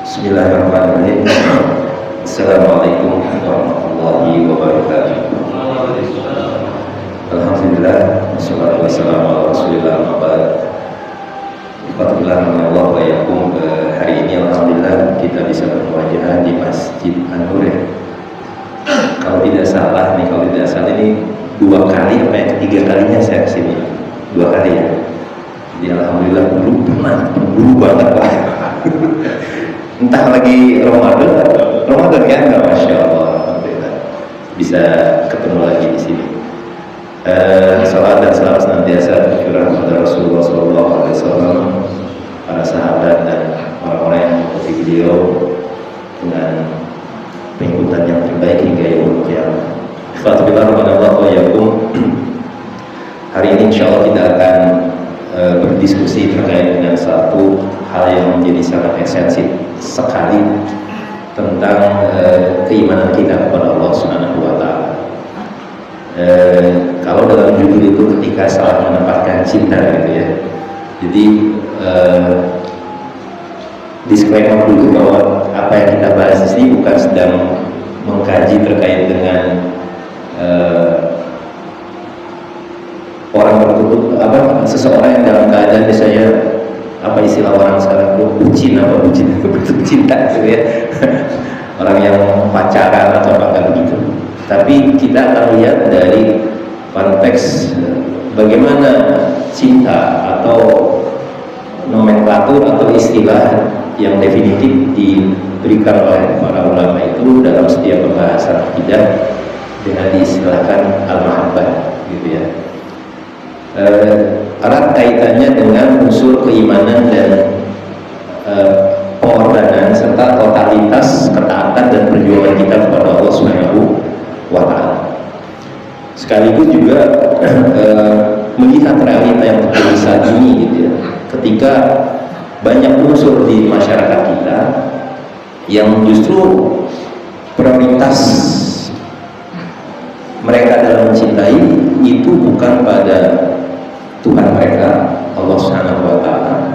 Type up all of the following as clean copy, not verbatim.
Bismillahirrahmanirrahim. Assalamualaikum warahmatullahi wabarakatuh. Alhamdulillah, wassalatu wassalamu ala rasulillah ma'abad. Alhamdulillah wa yakum. Hari ini alhamdulillah kita bisa bermuajah di Masjid An-Nur ya. Kalau tidak salah ini 2 kali apa yang ketiga kalinya saya kesini, 2 kali ya. Jadi alhamdulillah dulu banget lah. Entah lagi Ramadan kan, masya Allah, alhamdulillah bisa ketemu lagi di sini. Salam dan salam senantiasa tercurah kepada Rasulullah SAW, para sahabat dan orang-orang yang mengikuti beliau dengan pengikutan yang terbaik hingga yaumul qiyamah. Hari ini insya Allah kita akan berdiskusi terkait dengan satu hal yang menjadi sangat esensial sekali tentang keimanan kita kepada Allah Subhanahu wa Ta'ala. Kalau dalam judul itu ketika salah menempatkan cinta gitu ya. Jadi disclaimer dulu bahwa apa yang kita bahas di sini bukan sedang mengkaji terkait dengan orang tertutup, seseorang yang dalam keadaan misalnya apa istilah orang sekarang itu bucin cinta gitu ya. Orang yang pacaran atau apa begitu. Tapi kita akan lihat dari konteks bagaimana cinta atau nomenklatur atau istilah yang definitif diberikan oleh para ulama itu dalam setiap pembahasan akidah dengan diistilahkan al-mahabbah gitu ya. Erat kaitannya dengan unsur keimanan dan pengorbanan serta totalitas ketaatan dan perjuangan kita kepada Allah Subhanahu wa Ta'ala. Sekaligus juga melihat realita yang terjadi saat ini gitu ya. Ketika banyak unsur di masyarakat kita yang justru prioritas mereka dalam mencintai itu bukan pada Tuhan mereka, Allah Subhanahu wa Ta'ala,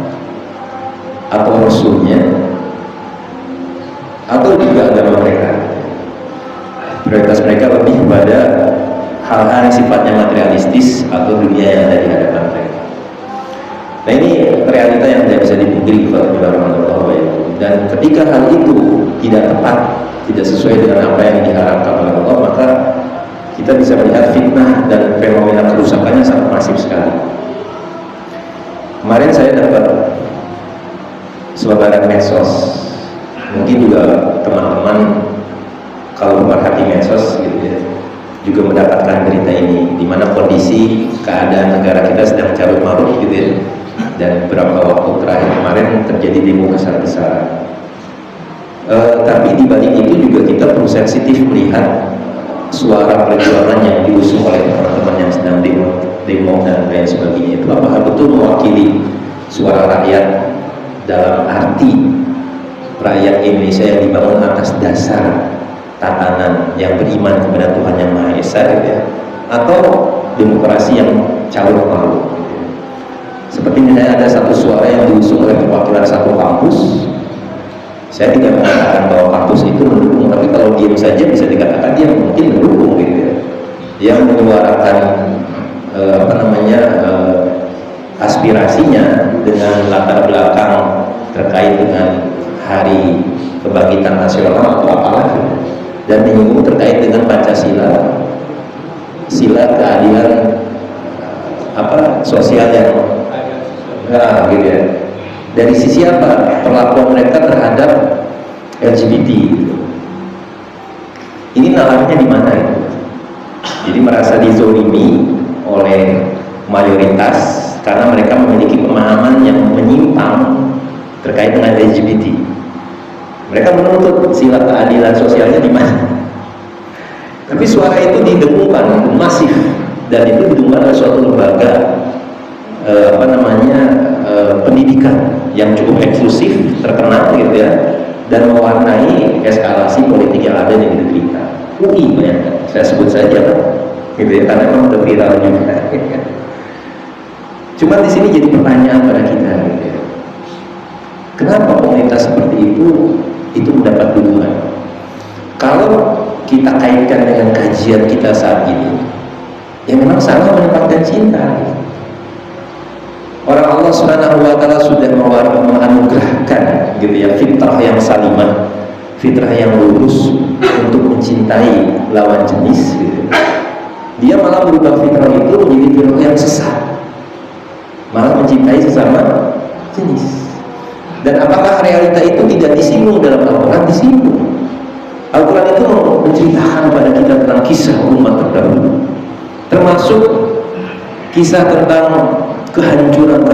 atau Rasulnya, atau juga agama mereka. Prioritas mereka lebih pada hal-hal yang sifatnya materialistis atau dunia yang ada di hadapan mereka. Nah, ini realita yang tidak bisa dipungkiri, dan ketika hal itu tidak tepat, tidak sesuai dengan apa yang diharapkan oleh Allah, maka kita bisa melihat fitnah dan fenomena kerusakannya sangat masif sekali. Kemarin saya dapat selebaran medsos, mungkin juga teman-teman kalau memperhati medsos gitu ya, juga mendapatkan berita ini, di mana kondisi keadaan negara kita sedang carut marut gitu ya. Dan beberapa waktu terakhir kemarin terjadi demo besar-besaran. Tapi di balik itu juga kita perlu sensitif melihat suara perjuangan yang diusung oleh teman-teman yang sedang demo dan lain sebagainya itu apakah betul mewakili suara rakyat dalam arti rakyat Indonesia yang dibangun atas dasar tatanan yang beriman kepada Tuhan yang Maha Esa gitu ya, atau demokrasi yang carut marut gitu ya. Seperti misalnya ada satu suara yang diusung oleh perwakilan satu kampus. Saya tidak mengatakan bahwa kampus itu mendukung, tapi kalau diam saja bisa dikatakan dia mungkin mendukung gitu ya. Yang menyuarakan aspirasinya dengan latar belakang terkait dengan Hari Kebangkitan Nasional atau apalah gitu. Dan menyinggung terkait dengan Pancasila, sila keadilan sosial yang gitu ya. Dari sisi apa? Perlakuan mereka terhadap LGBT gitu. Ini nalarnya di mana itu? Jadi merasa dizolimi oleh mayoritas karena mereka memiliki pemahaman yang menyimpang terkait dengan LGBT. Mereka menuntut sila keadilan sosialnya di mana? Tapi suara itu didengungkan masif, dan itu didengungkan oleh suatu lembaga pendidikan yang cukup eksklusif, terkenal gitu ya, dan mewarnai eskalasi politik yang ada di negeri kita. UI banyak, saya sebut saja kan, gitu ya, karena memang udah viral juga. Cuma di sini jadi pertanyaan pada kita, gitu ya. Kenapa komunitas seperti itu mendapat dukungan. Kalau kita kaitkan dengan kajian kita saat ini, ya memang salah menempatkan cinta. Orang Allah Subhanahu wa Ta'ala sudah menganugerahkan gitu ya fitrah yang salimah, fitrah yang lurus untuk mencintai lawan jenis gitu. Dia malah berubah fitrah itu menjadi fitrah yang sesat, malah mencintai sesama jenis. Dan apakah realita itu tidak disinggung dalam Al-Quran? Disinggung. Al-Quran itu menceritakan pada kita tentang kisah umat terdahulu, termasuk kisah tentang kehancuran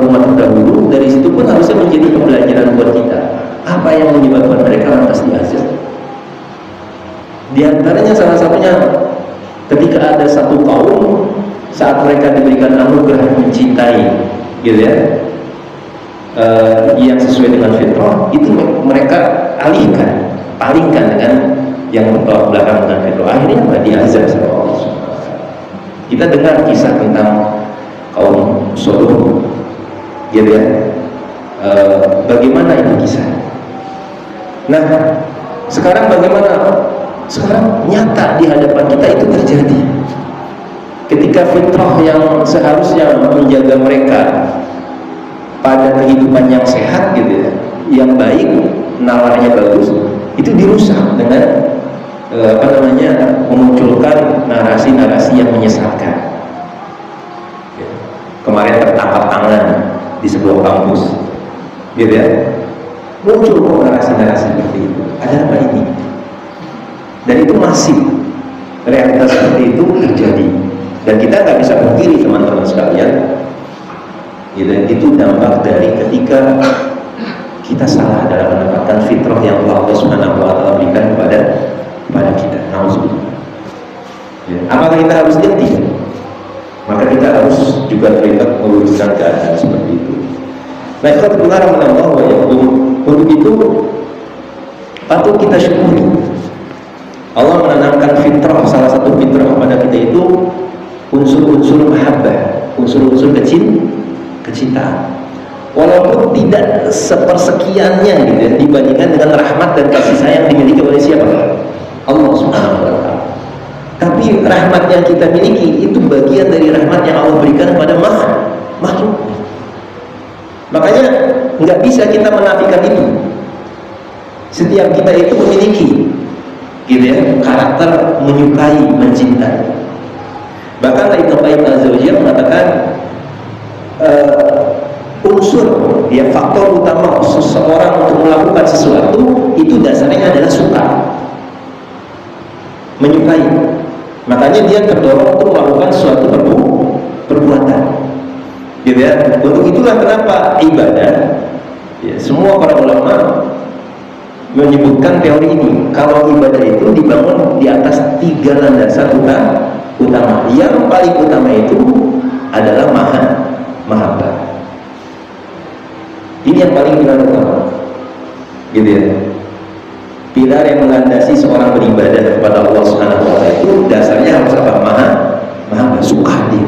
umat terdahulu. Dari situ pun harusnya menjadi pembelajaran buat kita. Apa yang menyebabkan mereka lantas diazab? Di antaranya salah satunya ketika ada satu kaum saat mereka diberikan anugerah mencintai, gitu ya, yang sesuai dengan fitrah, itu mereka palingkan dengan yang bertolak belakang dengan fitrah. Akhirnya apa? Diazab sama Allah SWT. Kita dengar kisah tentang kaum Sodom, gitu ya. Bagaimana itu kisah? Nah, sekarang bagaimana? Sekarang nyata di hadapan kita itu terjadi. Ketika fitrah yang seharusnya menjaga mereka pada kehidupan yang sehat, gitu ya, yang baik, nalarnya bagus, itu dirusak dengan memunculkan narasi-narasi yang menyesatkan. Kemarin tertangkap tangan di sebuah kampus, gitu ya, muncul narasi-narasi seperti itu. Ada apa ini? Dan itu masih realitas seperti itu terjadi. Dan kita nggak bisa pungkiri, teman-teman sekalian, gitu, itu dampak dari ketika kita salah dalam mendapatkan fitrah yang Allah Subhanahu wa Ta'ala berikan kepada kita. Ya. Apakah kita harus diam? Maka kita harus juga terlibat mewujudkan keadaan seperti itu. Nah, kita benar menambah untuk itu patut kita syukuri. Allah menanamkan fitrah, salah satu fitrah pada kita itu unsur-unsur mahabbah, unsur-unsur kecintaan. Walaupun tidak sepersekiannya gitu ya, dibandingkan dengan rahmat dan kasih sayang dimiliki oleh siapa? Allah Subhanahu wa Ta'ala. Tapi rahmat yang kita miliki itu bagian dari rahmat yang Allah berikan kepada makhluk. Makanya nggak bisa kita menafikan itu. Setiap kita itu memiliki, gitu ya, karakter menyukai, mencintai. Bahkan Ibnu Qayyim al-Jauziyah mengatakan unsur, ya, faktor utama seseorang untuk melakukan sesuatu itu dasarnya adalah suka, menyukai. Makanya dia terdorong untuk melakukan suatu perbuatan, gitu ya. Untuk itulah kenapa ibadah, ya, semua para ulama menyebutkan teori ini. Kalau ibadah itu dibangun di atas 3 landasan utama. Yang paling utama itu adalah mahabbah. Ini yang paling utama, gitu ya. Pilar yang melandasi seorang beribadah kepada Allah Subhanahu wa Ta'ala itu dasarnya harus apa? Mahabbah, suka dia.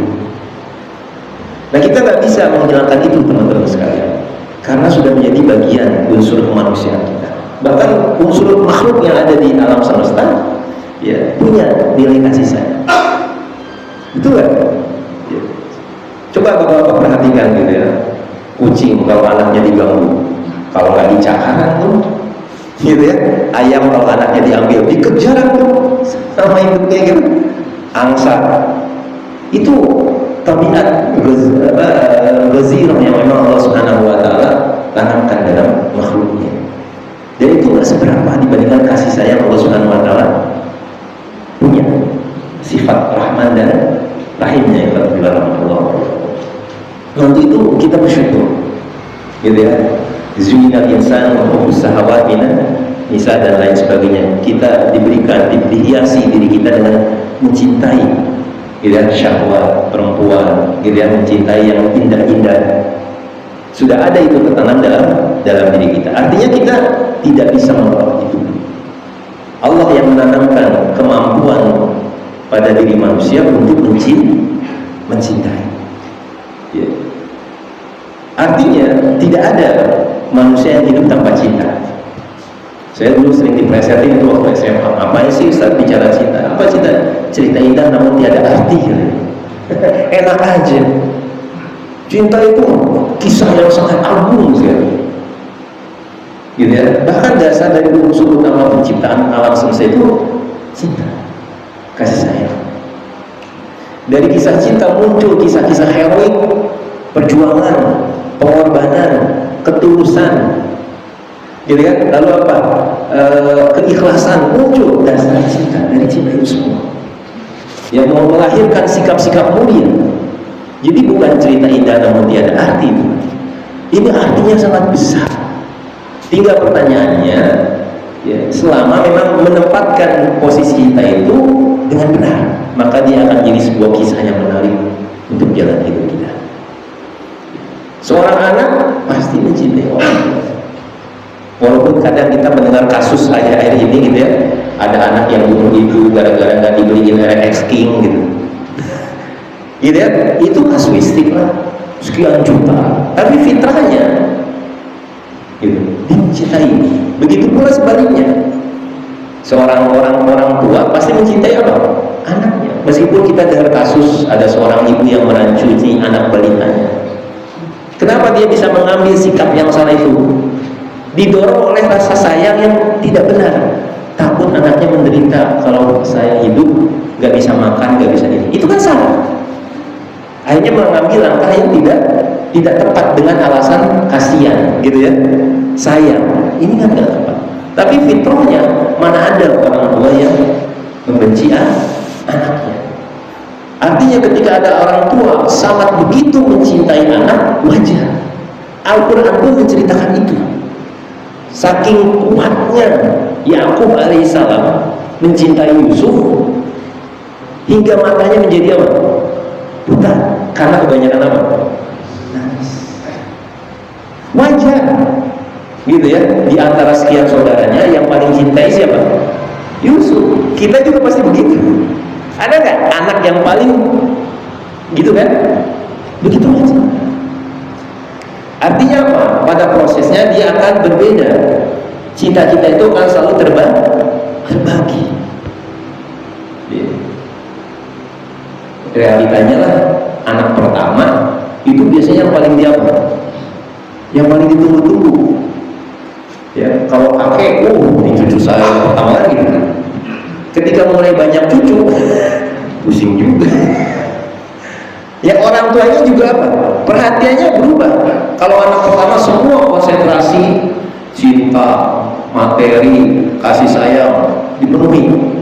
Nah, kita nggak bisa menghilangkan itu, teman-teman sekalian, karena sudah menjadi bagian unsur kemanusiaan kita. Bahkan unsur makhluk yang ada di alam semesta, ya, punya nilai kasih sayang. Betul kan? Ya. Coba bapak perhatikan, gitu ya. Kucing kalau anaknya diganggu, kalau nggak dicakaran tuh, gitu ya. Ayam kalau anaknya diambil, dikejar tuh sama induknya gitu. Angsa itu tabiat ghazirah yang memang Allah Subhanahu wa Ta'ala tanamkan dalam makhluknya. Dan itu nggak seberapa dibandingkan kasih sayang Allah Subhanahu wa Ta'ala punya sifat rahman dan rahimnya yang terbilang Allah. Untuk itu kita bersyukur, gitu ya. Zuinal insan wa hubbus syahawat minan nisa dan lain sebagainya. Kita diberikan, dihiasi diri kita dengan mencintai, gitu ya, syahwat perempuan, gitu ya, mencintai yang indah-indah. Sudah ada itu tertanam dalam diri kita. Artinya kita tidak bisa menolak itu. Allah yang menanamkan kemampuan pada diri manusia untuk mencintai. Ya. Artinya tidak ada manusia yang hidup tanpa cinta. Saya dulu sering dipresetin itu waktu SMA. Apa sih Ustaz bicara cinta? Apa cinta? Cerita indah namun tiada arti. Enak aja. Cinta itu kisah yang sangat agung sekali. Gitu ya. Bahkan dasar dari unsur utama penciptaan alam semesta itu cinta, kasih sayang. Dari kisah cinta muncul kisah-kisah heroik, perjuangan, pengorbanan, ketulusan. Gitu kan? Lalu apa? Keikhlasan muncul dasar cinta, dari cinta itu semua. Yang mau melahirkan sikap-sikap mulia. Jadi bukan cerita indah namun tiada arti. Ini artinya sangat besar. Tinggal pertanyaannya, ya, selama memang menempatkan posisi kita itu dengan benar, maka dia akan jadi sebuah kisah yang menarik untuk jalan hidup kita. Seorang anak pasti mencintai orang tua. Walaupun kadang kita mendengar kasus akhir-akhir ini gitu ya, ada anak yang bunuh ibu gara-gara nggak dibeliin RX King gitu. Gitu ya, itu kasuistik lah, sekian juta. Tapi fitrahnya gitu, dia mencintai. Begitu pula sebaliknya, seorang orang tua pasti mencintai apa? Anaknya. Meskipun kita dengar kasus ada seorang ibu yang merancuti anak balitanya. Kenapa dia bisa mengambil sikap yang salah itu? Didorong oleh rasa sayang yang tidak benar. Takut anaknya menderita kalau saya hidup nggak bisa makan, nggak bisa ini. Itu kan salah. Akhirnya mengambil langkah yang tidak tepat dengan alasan kasihan, gitu ya, sayang. Ini kan nggak tepat. Tapi fitrahnya mana ada orang tua yang membenci anaknya. Artinya ketika ada orang tua sangat begitu mencintai anak, wajar. Al-Quran pun menceritakan itu. Saking kuatnya Yakub alaihissalam mencintai Yusuf hingga matanya menjadi apa? Buta, karena kebanyakan apa? Nangis. Wajar, gitu ya. Di antara sekian saudaranya yang paling cintai siapa? Yusuf. Kita juga pasti begitu. Ada nggak anak yang paling gitu kan? Begitu aja. Artinya apa? Pada prosesnya dia akan berbeda. Cita-cita itu akan selalu terbagi. Realitanya lah, anak pertama itu biasanya yang paling diapa? Yang paling ditunggu-tunggu. Ya, kalau kakek, ini cucu saya pertama lagi gitu. Ketika mulai banyak cucu, pusing juga. Ya, orang tuanya juga apa? Perhatiannya berubah. Kalau anak pertama semua konsentrasi, cinta, materi, kasih sayang dipenuhi.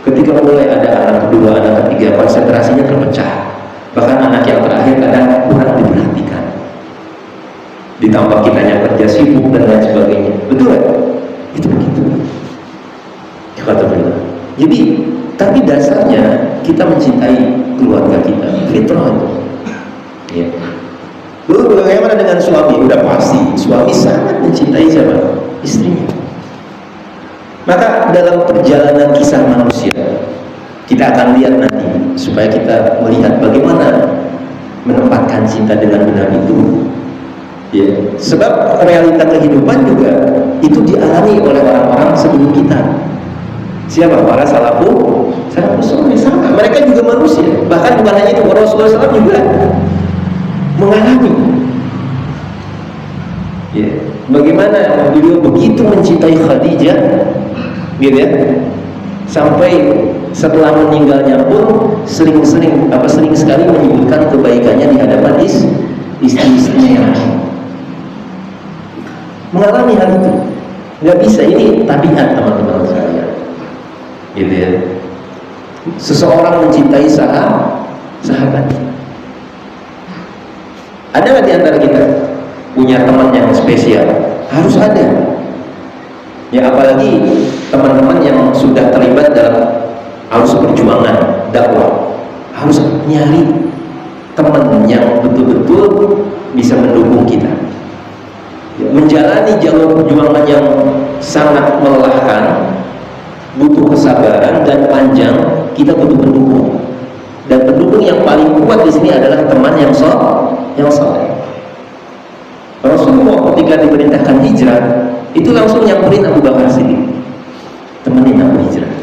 Ketika mulai ada anak kedua, anak ketiga, konsentrasinya terpecah. Bahkan anak yang terakhir kadang kurang diperhatikan. Ditambah kitanya kerja sibuk dan lain sebagainya. Betul kan? Itu begitu. Jadi, tapi dasarnya kita mencintai keluarga kita, fitrah itu. Ya. Lalu bagaimana dengan suami? Udah pasti, suami sangat mencintai siapa? Istrinya. Maka dalam perjalanan kisah manusia, kita akan lihat nanti supaya kita melihat bagaimana menempatkan cinta dengan benar itu. Ya, sebab realita kehidupan juga itu dialami oleh orang-orang sebelum kita. Siapa? Para salafus soleh sama. Mereka juga manusia. Bahkan bukan hanya itu, Rasulullah SAW juga mengalami. Ya, bagaimana beliau begitu mencintai Khadijah, gitu ya, sampai setelah meninggalnya pun sering sekali menyebutkan kebaikannya di hadapan istri-istrinya yang lain. Mengalami hal itu, nggak bisa, ini tabiat teman-teman sekalian, gitu ya. Seseorang mencintai sahabat. Ada nggak di antara kita punya teman yang spesial? Harus ada. Ya, apalagi teman-teman yang sudah terlibat dalam arus perjuangan dakwah, harus nyari teman yang betul-betul bisa mendukung kita. Ya, menjalani jalur perjuangan yang sangat melelahkan, butuh kesabaran dan panjang, kita butuh pendukung. Dan pendukung yang paling kuat di sini adalah teman yang saleh. Rasulullah ketika diperintahkan hijrah, itu langsung nyamperin Abu Bakar Siddiq, temenin aku hijrah.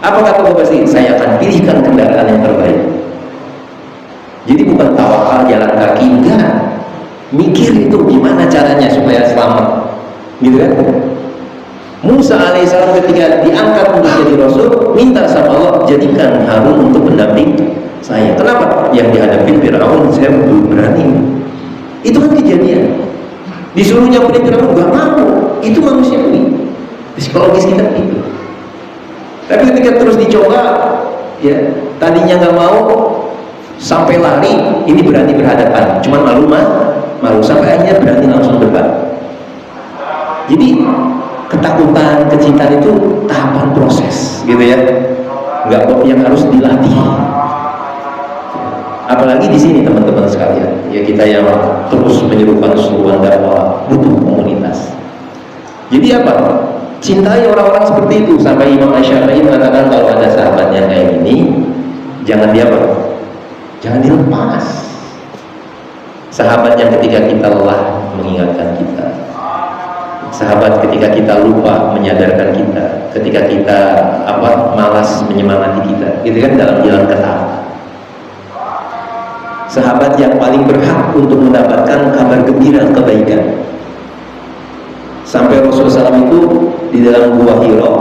Apa kata Abu Bakar Siddiq? Saya akan pilihkan kendaraan yang terbaik. Jadi bukan tawakal jalan kaki, enggak, mikir itu gimana caranya supaya selamat, gitu kan? Musa alaihissalam ketika diangkat untuk jadi rasul, minta sama Allah, jadikan Harun untuk pendamping saya. Kenapa? Yang dihadapi Firaun saya belum berani. Itu kan kejadian. Disuruh nyamperin Firaun nggak mau. Itu manusiawi. Psikologis kita itu. Tapi ketika terus dicoba, ya tadinya nggak mau, sampai lari, ini berani berhadapan. Cuman malu sampai akhirnya berani langsung debat. Jadi ketakutan, kecintaan itu tahapan proses, gitu ya. Nggak kok yang harus dilatih. Apalagi di sini teman-teman sekalian, ya kita yang terus menyerukan seruan dakwah butuh komunitas. Jadi apa? Cintai orang-orang seperti itu. Sampai Imam Asy-Syafi'i mengatakan kalau ada sahabatnya kayak gini, jangan jangan dilepas. Sahabat yang ketika kita lelah mengingatkan kita, sahabat ketika kita lupa menyadarkan kita, ketika kita malas menyemangati kita, gitu kan, dalam jalan ketaatan. Sahabat yang paling berhak untuk mendapatkan kabar gembira kebaikan. Sampai Rasulullah SAW itu di dalam Gua Hira,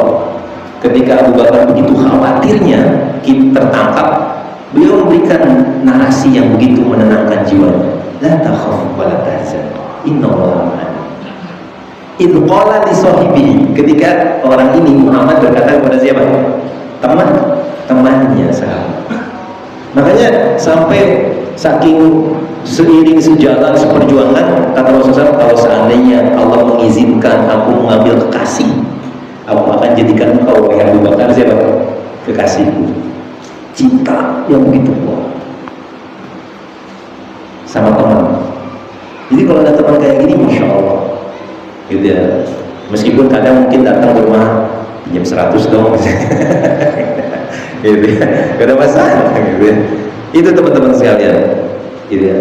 ketika Abu Bakar begitu khawatirnya kita tertangkap, beliau memberikan narasi yang begitu menenangkan jiwanya. La takhaf wa la tahzan, innallaha ma'ana. Idh qala li sahibihi, ketika orang ini Muhammad berkata kepada siapa? Temannya sahabat. Makanya sampai saking seiring sejalan seperjuangan, kata Rasulullah, kalau seandainya Allah mengizinkan aku mengambil kekasih, aku akan jadikan engkau wahai Abu Bakar siapa? Kekasihku. Cinta yang begitu kuat sama teman. Jadi kalau ada teman kayak gini, masya Allah, gitu ya. Meskipun kadang mungkin datang ke rumah pinjam 100 dong, gitu ya. Gak ada masalah, gitu ya. Itu teman-teman sekalian, gitu ya.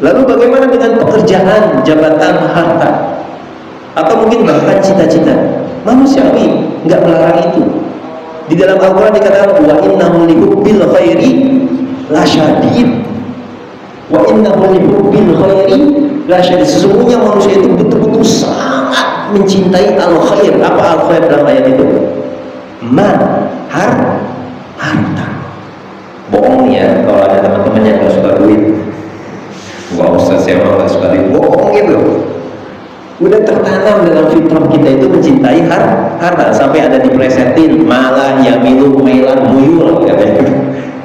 Lalu bagaimana dengan pekerjaan, jabatan, harta, atau mungkin bahkan cita-cita? Manusiawi, nggak melarang itu. Di dalam Al-Quran dikatakan wa innahu lihubbil khairi lasyadid. Wa innahu lihubbil khairi lasyadid. Sesungguhnya manusia itu betul-betul sangat mencintai al-khair. Apa al-khair dalam ayat itu? Harta. Bohong ya kalau ada teman-teman yang nggak suka duit. Wah, Ustaz saya emang nggak suka duit. Bohong gitu. Udah tertanam dalam fitrah kita itu mencintai harta, sampai ada diplesetin malah yamilu mailan muyul katanya.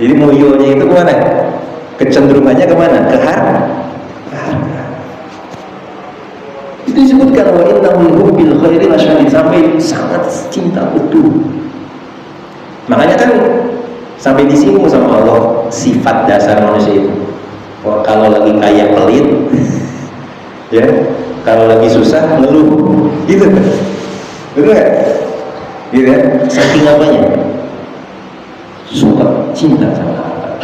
Jadi muyulnya itu kemana? Kecenderungannya kemana? Ke harta. Itu disebutkan wa innahu bil khairi lasyadid, sampai sangat cinta betul. Makanya kan sampai disinggung sama Allah sifat dasar manusia itu. Kalau lagi kaya pelit, ya. Kalau lagi susah ngeluh, gitu kan? Betul kan? Gitu kan? Saking apanya? Suka, cinta sama harta.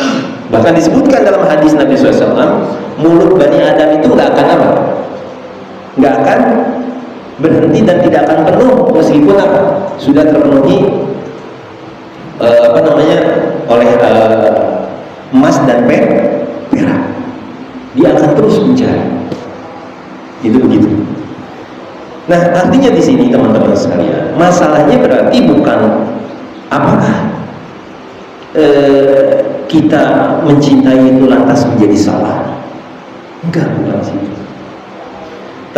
Bahkan disebutkan dalam hadis Nabi SAW, mulut Bani Adam itu nggak akan apa? Nggak akan berhenti dan tidak akan penuh meskipun apa? Sudah terpenuhi oleh emas dan perak. Dia akan terus mencari. Itu begitu. Nah, artinya di sini teman-teman sekalian, masalahnya berarti bukan apakah kita mencintai itu lantas menjadi salah. Enggak, bukan sih.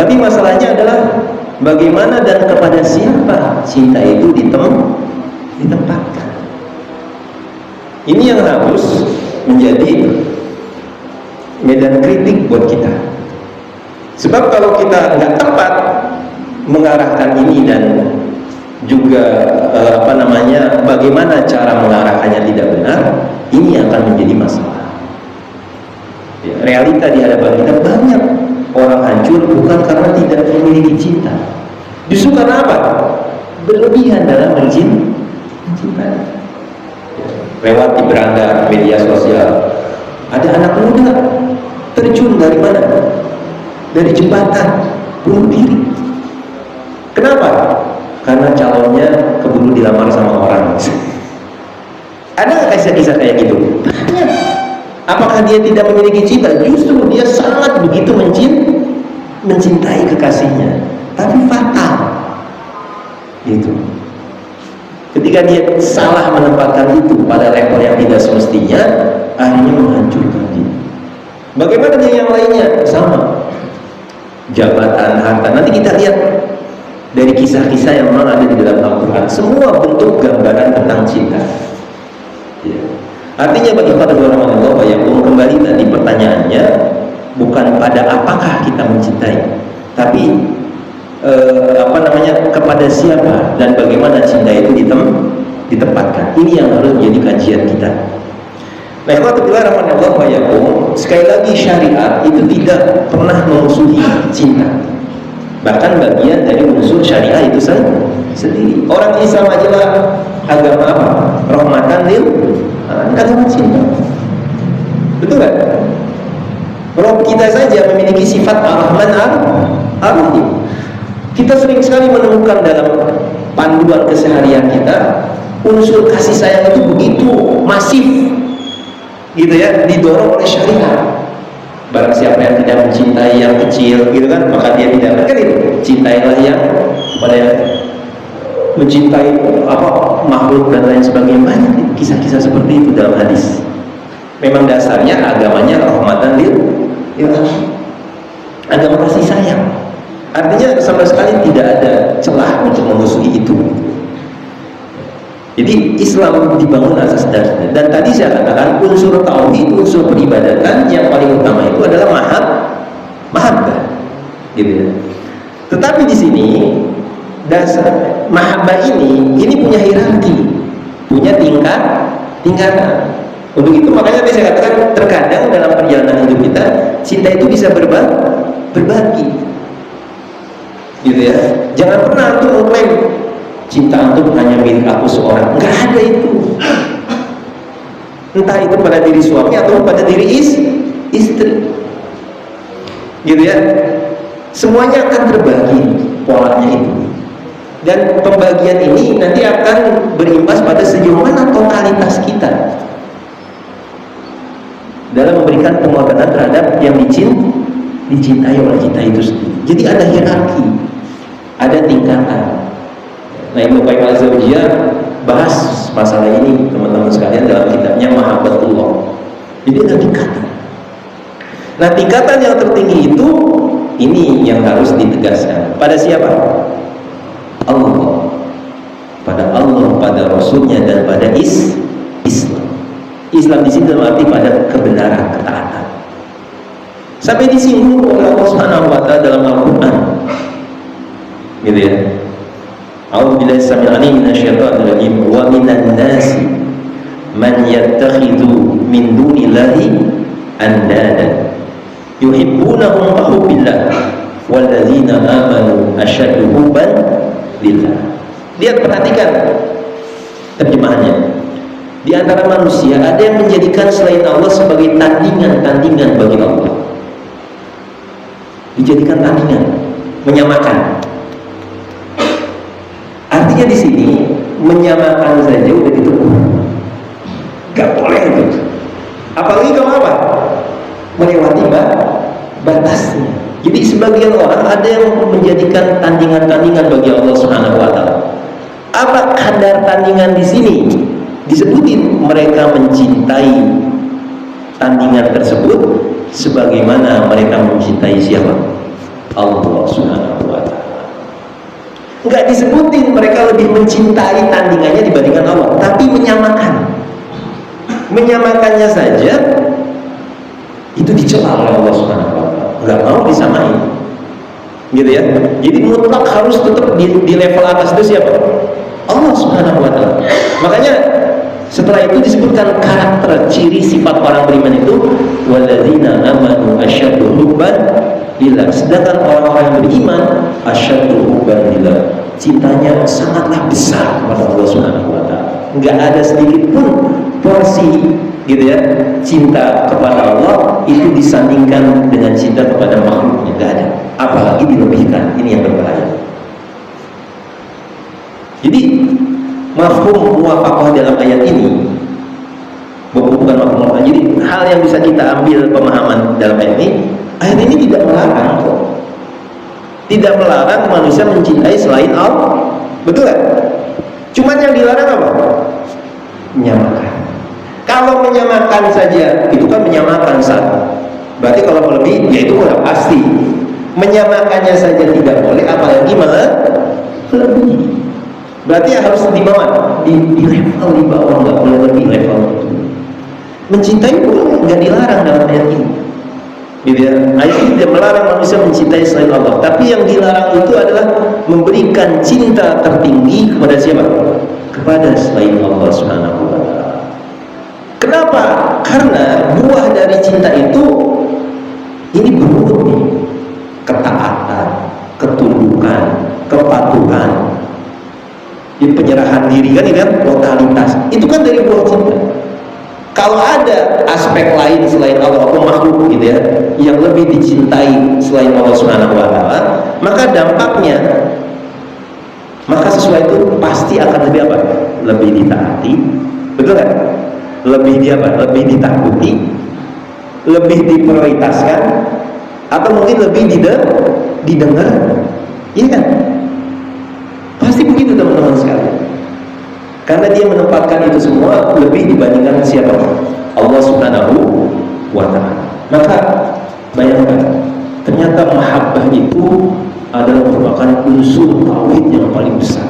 Tapi masalahnya adalah bagaimana dan kepada siapa cinta itu ditempatkan. Ini yang harus menjadi medan kritik buat kita. Sebab kalau kita nggak tepat mengarahkan ini dan juga bagaimana cara mengarahkannya tidak benar, ini akan menjadi masalah. Ya, realita di hadapan kita banyak orang hancur bukan karena tidak memiliki cinta, justru karena apa? Berlebihan dalam mencintai. Lewat di beranda media sosial, ada anak muda terjun dari mana? Dari jembatan, bunuh diri. Kenapa? Karena calonnya keburu dilamar sama orang. Ada nggak kisah-kisah kayak gitu? Banyak. Apakah dia tidak memiliki cinta? Justru dia sangat begitu mencintai kekasihnya, tapi fatal. Gitu. Ketika dia salah menempatkan itu pada level yang tidak semestinya, akhirnya menghancurkan dia. Bagaimana dia yang lainnya? Sama. Jabatan, harta. Nanti kita lihat dari kisah-kisah yang memang ada di dalam Al-Quran. Semua bentuk gambaran tentang cinta. Ya. Artinya bagi para ulama Allah yang kembali tadi pertanyaannya bukan pada apakah kita mencintai, tapi kepada siapa dan bagaimana cinta itu ditempatkan. Ini yang harus menjadi kajian kita. Nah, ikhwatullah rahmanallahu wa iyyakum, sekali lagi syariat itu tidak pernah memusuhi cinta. Bahkan bagian dari unsur syariah itu sendiri. Orang Islam aja agama apa? Rahmatan lil agama cinta. Betul nggak? Rob kita saja memiliki sifat Ar-Rahman Ar-Rahim. Kita sering sekali menemukan dalam panduan keseharian kita unsur kasih sayang itu begitu masif, gitu ya, didorong oleh syariat. Barang siapa yang tidak mencintai yang kecil, gitu kan, maka dia tidak, kan itu, cintailah yang pada mencintai makhluk dan lain sebagainya. Banyak kisah-kisah seperti itu dalam hadis. Memang dasarnya agamanya rahmatan lil alamin, agama kasih sayang. Artinya sama sekali tidak ada celah untuk memusuhi itu. Jadi Islam dibangun atas dasar. Dan tadi saya katakan unsur tauhid, unsur peribadatan yang paling utama itu adalah mahabbah, gitu ya. Tetapi di sini dasar mahabbah ini punya hierarki, punya tingkatan. Untuk itu makanya tadi saya katakan terkadang dalam perjalanan hidup kita cinta itu bisa berbagi, gitu ya. Jangan pernah antum mengklaim cinta antum hanya milik aku seorang. Enggak ada itu. Entah itu pada diri suami atau pada diri istri, gitu ya. Semuanya akan terbagi polanya itu. Dan pembagian ini nanti akan berimbas pada sejauh mana totalitas kita dalam memberikan pengorbanan terhadap yang dicintai oleh kita itu sendiri. Jadi ada hierarki, ada tingkatan. Nah, Ibnu Qayyim al-Jauziyah bahas masalah ini teman-teman sekalian dalam kitabnya Mahabbatullah. Jadi ada tingkatan. Nah, tingkatan yang tertinggi itu ini yang harus ditegaskan. Pada siapa? Allah. Pada Allah, pada Rasulnya, dan pada Islam. Islam di sini dalam arti pada kebenaran, ketaatan. Sampai disinggung oleh Allah Subhanahu wa taala dalam Al-Qur'an. Gitu ya. A'udzubillahi samil alim minasyaitonir rajim wa minan nasi man yattakhidhu min dunillahi andada yuhibbunahum ka hubbillah walladzina amanu asyaddu hubban lillah. Lihat, perhatikan terjemahannya. Di antara manusia ada yang menjadikan selain Allah sebagai tandingan bagi Allah. Dijadikan tandingan, menyamakan. Artinya di sini menyamakan saja udah ditegur. Gak boleh itu. Apalagi kalau apa? Melewati batasnya. Jadi sebagian orang ada yang menjadikan tandingan-tandingan bagi Allah Subhanahu wa taala. Apa kadar tandingan di sini? Disebutin mereka mencintai tandingan tersebut sebagaimana mereka mencintai siapa? Allah Subhanahu wa taala. Enggak disebutin mereka lebih mencintai tandingannya dibandingkan Allah, tapi menyamakannya saja itu dicela oleh Allah Subhanahu wa taala. Enggak mau disamain, gitu ya. Jadi mutlak harus tetap di level atas itu siapa? Allah Subhanahu wa taala. Makanya setelah itu disebutkan karakter ciri sifat orang beriman itu walladzina amanu asyaddu hubban lillah. Sedangkan orang-orang yang beriman asyaddu hubban lillah, cintanya sangatlah besar kepada Allah Subhanahu wa taala. Enggak ada sedikit pun porsi, gitu ya, cinta kepada Allah itu disandingkan dengan cinta kepada makhluknya. Enggak ada, apalagi dilebihkan. Ini yang berbahaya. Jadi mafhum muwafaqah dalam ayat ini bukan mafhum. Jadi hal yang bisa kita ambil pemahaman dalam ayat ini tidak melarang kok. Tidak melarang manusia mencintai selain Allah. Betul kan? Cuman yang dilarang apa? Menyamakan. Kalau menyamakan saja, itu kan menyamakan satu. Berarti kalau lebih, ya itu udah pasti. Menyamakannya saja tidak boleh, apalagi malah lebih. Berarti harus di bawah, di level di bawah, nggak boleh lebih level itu. Mencintai boleh, nggak dilarang dalam ayat ini. Gitu ya. Ayat ini tidak melarang manusia mencintai selain Allah, tapi yang dilarang itu adalah memberikan cinta tertinggi kepada siapa? Kepada selain Allah Subhanahu wa Ta'ala. Kenapa? Karena buah dari cinta itu ini berurut nih. Ketaatan, ketundukan, kepatuhan, jadi penyerahan diri kan, ini kan totalitas. Itu kan dari buah cinta. Kalau ada aspek lain selain Allah atau makhluk gitu ya, yang lebih dicintai selain Allah Subhanahu wa Ta'ala, maka dampaknya, maka sesuai itu pasti akan lebih apa? Lebih ditaati, betul kan? Lebih di apa? Lebih ditakuti, lebih diprioritaskan, atau mungkin lebih didengar, iya kan? Pasti begitu teman-teman sekalian. Karena dia menempatkan itu semua lebih dibandingkan siapa? Allah Subhanahu wa Ta'ala. Maka bayangkan, ternyata mahabbah itu adalah merupakan unsur tauhid yang paling besar.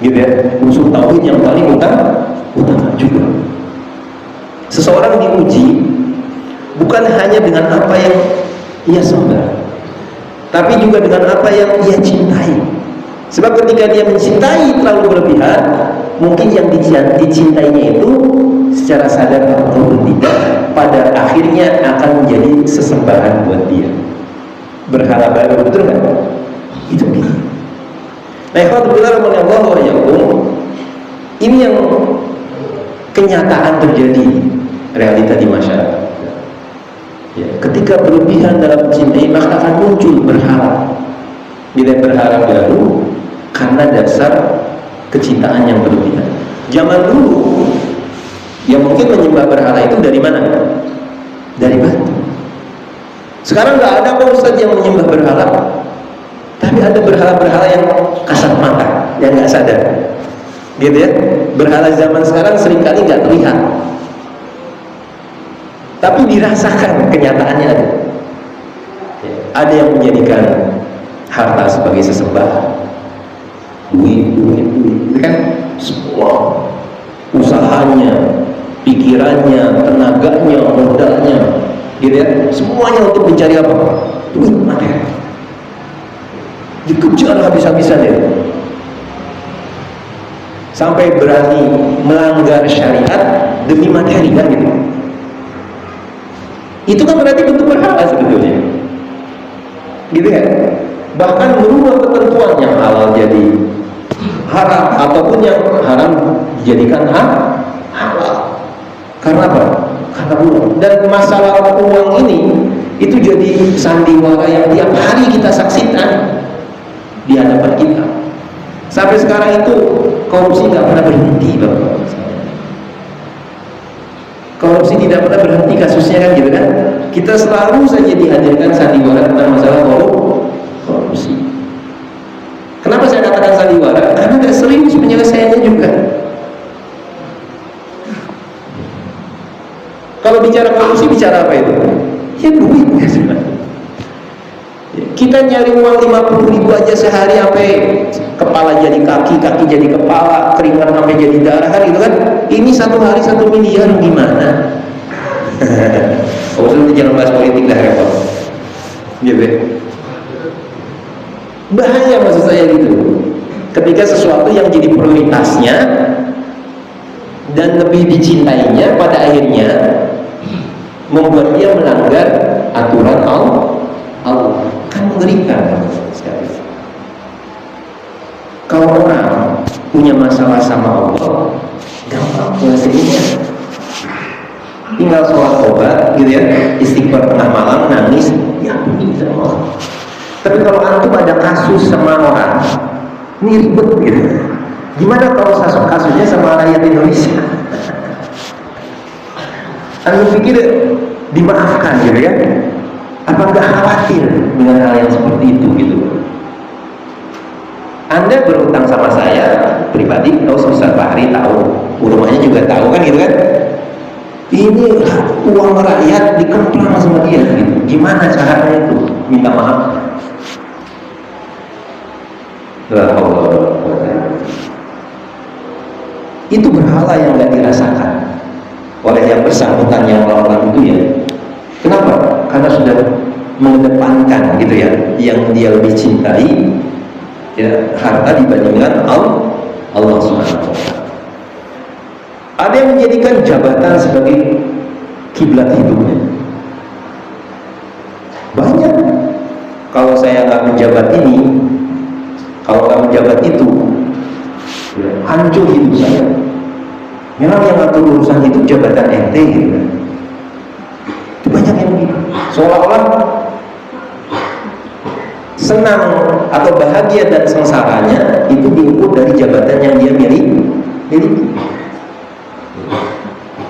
Gitu ya, unsur tauhid yang paling utama juga. Seseorang diuji bukan hanya dengan apa yang ia sembah, tapi juga dengan apa yang ia cintai. Sebab ketika dia mencintai terlalu berlebihan, mungkin yang dicintainya itu secara sadar atau tidak, pada akhirnya akan menjadi sesembahan buat dia. Berhala baru, betul nggak? Itu dia. Nah, ikhwatullah rahimahullah wa iyyakum, ini yang kenyataan terjadi, realita di masyarakat. Ya, ketika berlebihan dalam mencintai, maka akan muncul berhala. Bila berhala baru karena dasar kecintaan yang berlebihan. Zaman dulu yang mungkin menyembah berhala itu dari mana? Dari batu. Sekarang nggak ada kok Ustaz yang menyembah berhala, tapi ada berhala-berhala yang kasat mata, yang nggak sadar, gitu ya. Berhala zaman sekarang seringkali nggak terlihat, tapi dirasakan kenyataannya ada. Ada yang menjadikan harta sebagai sesembahan, duit, itu kan semua usahanya, pikirannya, tenaganya, modalnya, gitu ya, semuanya untuk mencari apa? Duit, materi. Dikejar habis-habisan ya, sampai berani melanggar syariat demi materi kan gitu. Itu kan berarti bentuk berhala sebetulnya, gitu ya. Bahkan merubah ketentuan yang halal jadi haram, ataupun yang haram dijadikan halal. Karena apa? Karena uang. Dan masalah uang ini itu jadi sandiwara yang tiap hari kita saksikan di hadapan kita. Sampai sekarang itu korupsi nggak pernah berhenti, Bapak. Korupsi tidak pernah berhenti kasusnya kan gitu kan. Kita selalu saja dihadirkan sandiwara tentang masalah korupsi. Kenapa saya katakan sandiwara? Karena nggak serius penyelesaiannya juga. Kalau bicara korupsi, bicara apa itu? Ya duit ya sebenarnya. Kita nyari uang 50.000 aja sehari, sampai kepala jadi kaki, kaki jadi kepala, keringat sampai jadi darah kan gitu kan. Ini satu hari 1 miliar gimana? Oh, sudah jangan bahas politik dah, repot. Gitu. Bahaya maksud saya gitu. Ketika sesuatu yang jadi prioritasnya dan lebih dicintainya, pada akhirnya membuat dia melanggar aturan Allah, kan mengerikan sekali. Kalau orang punya masalah sama Allah, gampang menyelesaikannya. Tinggal sholat tobat gitu ya, istighfar tengah malam, nangis, ya ini sama Allah. Tapi kalau antum ada kasus sama orang, Ini ribet gitu. Gimana kalau kasusnya sama rakyat Indonesia? Anda pikir dimaafkan gitu ya? Apa nggak khawatir dengan hal yang seperti itu gitu? Anda berutang sama saya pribadi, tahu Ustaz Fahri tahu, rumahnya juga tahu kan gitu kan? Ini uang rakyat dikemplang sama dia gitu. Gimana caranya itu? Minta maaf. Itu berhala yang nggak dirasakan oleh yang bersangkutan yang melakukan itu ya. Kenapa? Karena sudah mengedepankan gitu ya, yang dia lebih cintai ya, harta dibandingkan Allah Subhanahu wa ta'ala. Ada yang menjadikan jabatan sebagai kiblat hidupnya. Banyak. Kalau saya nggak menjabat ini, kalau nggak menjabat itu, ya, hancur hidup saya. Memang yang ngatur urusan itu jabatan ente gitu. Itu banyak yang begitu. Seolah-olah senang atau bahagia dan sengsaranya itu diukur dari jabatan yang dia miliki.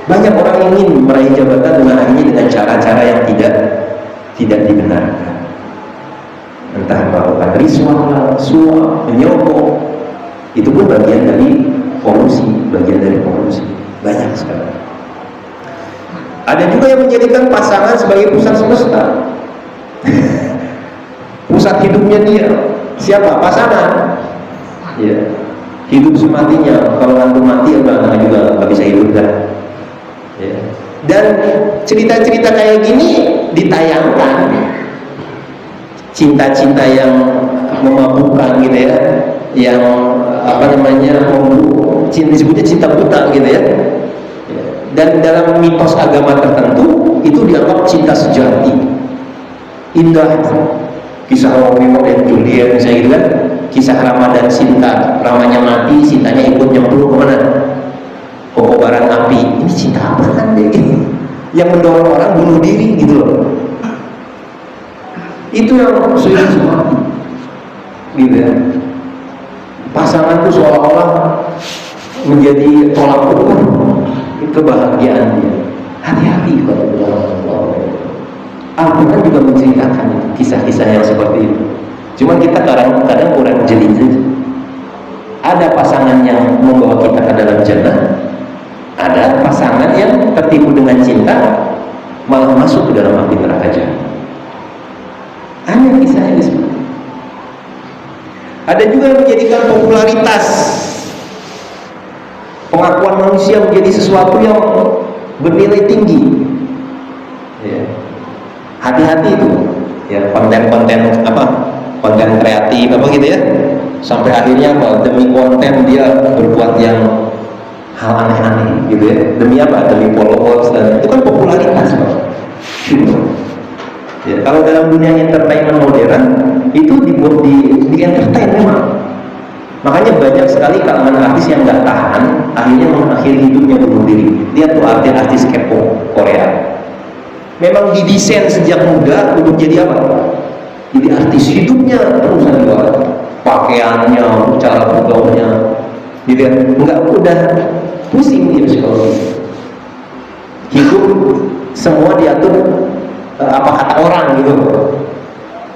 Banyak orang ingin meraih jabatan dengan cara-cara yang tidak dibenarkan. Entah melakukan riswah, suap, menyogok. Itu pun bagian dari kolusi, banyak sekali. Ada juga yang menjadikan pasangan sebagai pusat semesta. Pusat hidupnya dia siapa? Pasangan. Ya. Hidup sematinya. Kalau nanti mati ya juga nggak bisa hidup kan. Ya. Dan cerita-cerita kayak gini ditayangkan. Cinta-cinta yang memabukkan gitu ya, yang disebutnya cinta buta gitu ya. Dan dalam mitos agama tertentu itu dianggap cinta sejati, indah. Kisah Romeo dan Juliet misalnya gitu kan, kisah Rama dan Sinta, Ramanya mati, Sintanya ikut nyemplung kemana? Ke kobaran api. Ini cinta apa kan deh? Yang mendorong orang bunuh diri gitu loh. Itu yang sudah semati gitu ya. Pasangan itu seolah-olah menjadi tolak ukur kebahagiaan dia. Hati-hati kalau berlaku. Al-Quran juga menceritakan kisah-kisah yang seperti itu. Cuma kita kadang-kadang kurang jeli saja. Ada pasangan yang membawa kita ke dalam jannah, ada pasangan yang tertipu dengan cinta malah masuk ke dalam api neraka jahanam. Ada kisahnya seperti itu. Ada juga yang menjadikan popularitas, pengakuan manusia menjadi sesuatu yang bernilai tinggi. Ya. Hati-hati itu, ya, konten-konten konten kreatif gitu ya, sampai akhirnya demi konten dia berbuat yang hal aneh-aneh gitu ya, demi demi followers, dan itu kan popularitas ya. Kalau dalam dunia entertainment modern itu dibuat di entertain memang. Makanya banyak sekali kalangan artis yang nggak tahan, akhirnya mengakhiri hidupnya bunuh diri. Lihat tuh artis-artis K-pop Korea, memang didesain sejak muda untuk jadi apa? Jadi artis, hidupnya terusan luar, pakaiannya, cara bergaulnya, gitu ya. Enggak, udah pusing dia psikologi. Hidup semua diatur apa kata orang gitu.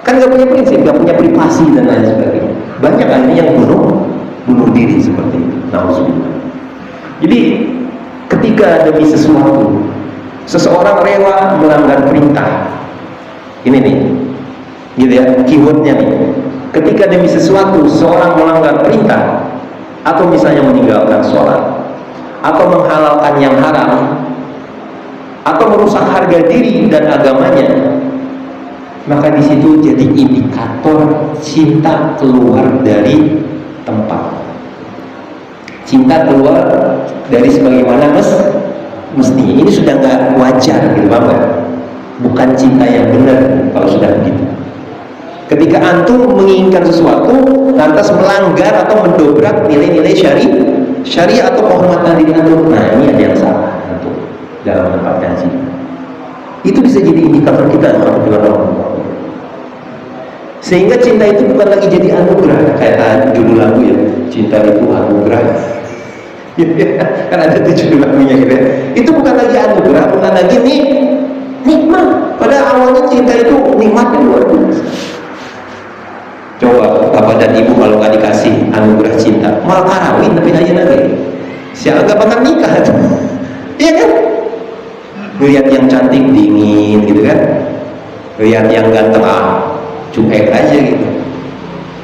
Kan nggak punya prinsip, nggak punya privasi dan lain sebagainya. Banyak akhirnya yang bunuh diri seperti itu. Nauzubillah. Jadi ketika demi sesuatu seseorang rela melanggar perintah, ini nih, gitu ya, keywordnya nih. Ketika demi sesuatu seorang melanggar perintah, atau misalnya meninggalkan sholat, atau menghalalkan yang haram, atau merusak harga diri dan agamanya, maka di situ jadi indikator cinta keluar dari tempat. Cinta keluar dari sebagaimana mestinya. Ini sudah nggak wajar gitu, Bapak. Bukan cinta yang benar kalau sudah begitu. Ketika antum menginginkan sesuatu lantas melanggar atau mendobrak nilai-nilai syariah atau kehormatan diri antum, nah ini ada yang salah antum dalam menempatkan cinta. Itu bisa jadi indikator kita dengan Allah. Sehingga cinta itu bukan lagi jadi anugerah kayak judul lagu ya, cinta itu anugerah. Kan ada 7 lagunya gitu ya. Itu bukan lagi anugerah, bukan lagi nikmat. Pada awalnya cinta itu nikmatnya luar biasa. Coba bapak dan ibu kalau nggak dikasih anugerah cinta, malah karawin tapi aja lagi. Siapa nggak bakal nikah tuh? Iya kan? Lihat yang cantik dingin gitu kan? Lihat yang ganteng cuek aja gitu.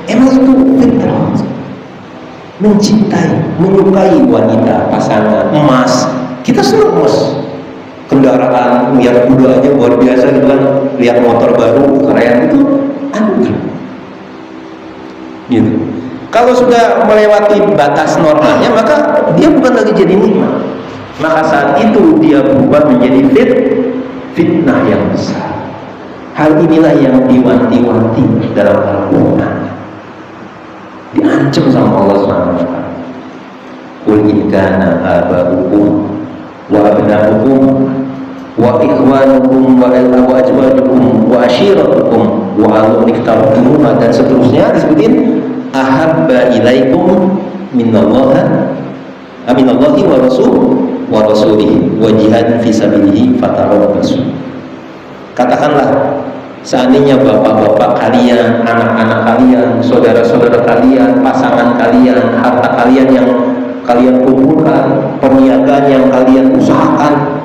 Emang itu fitrah. Mencintai, menyukai wanita, pasangan, emas. Kita senang emas. Kendaraan, lihat kuda aja luar biasa gitu kan. Lihat motor baru, keren itu anugerah. Gitu. Kalau sudah melewati batas normalnya, maka dia bukan lagi jadi nikmat. Maka saat itu dia berubah menjadi fitnah yang besar. Hal inilah yang diwanti-wanti dalam Al-Quran. Diancam sama Allah SWT. Qul in kana aba'ukum wa abna'ukum wa ikhwanukum wa azwajukum wa ashiratukum wa alum niktarukumuha, dan seterusnya disebutin ahabba ilaikum minallahi wa rasulihi wa jihad fi sabilihi fatarabbasu. Katakanlah, seandainya bapak-bapak kalian, anak-anak kalian, saudara-saudara kalian, pasangan kalian, harta kalian yang kalian kumpulkan, perniagaan yang kalian usahakan,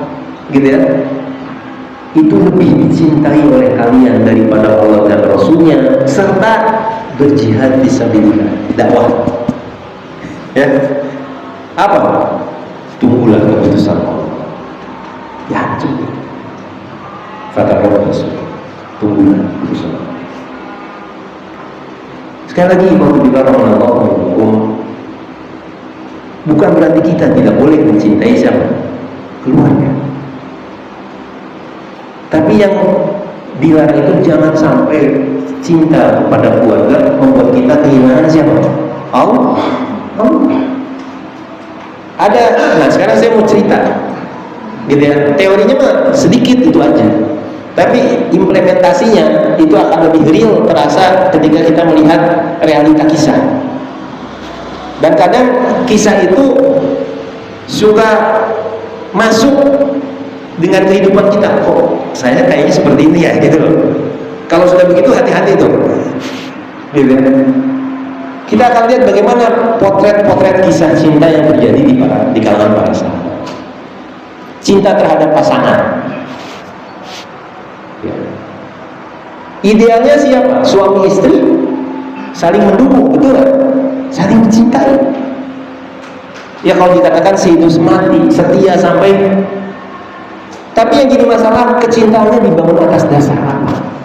gitu ya, itu lebih dicintai oleh kalian daripada Allah dan Rasulnya, serta berjihad fisabilillah, dakwah. Ya, apa? Tunggulah keputusan Allah. Ya, cukup. Fatarabbasu. Tunggulah keputusan Allah. Sekali lagi, bukan berarti kita tidak boleh mencintai siapa? Keluarga. Tapi yang dilarang itu jangan sampai cinta kepada keluarga membuat kita kehilangan siapa? Allah. Nah sekarang saya mau cerita, gitu ya. Teorinya mah sedikit itu aja, tapi implementasinya itu akan lebih real terasa ketika kita melihat realita kisah. Dan kadang kisah itu suka masuk dengan kehidupan kita. Kok saya kayaknya seperti ini ya, gitu loh. Kalau sudah begitu hati-hati tuh, gitu. Kita akan lihat bagaimana potret-potret kisah cinta yang terjadi di kalangan para sahabat. Cinta terhadap pasangan. Ya. Idealnya siapa? Suami istri saling mendukung, betul kan? Saling mencintai. Ya kalau dikatakan sehidup semati, setia sampai. Tapi yang jadi masalah, kecintaannya dibangun atas dasar apa?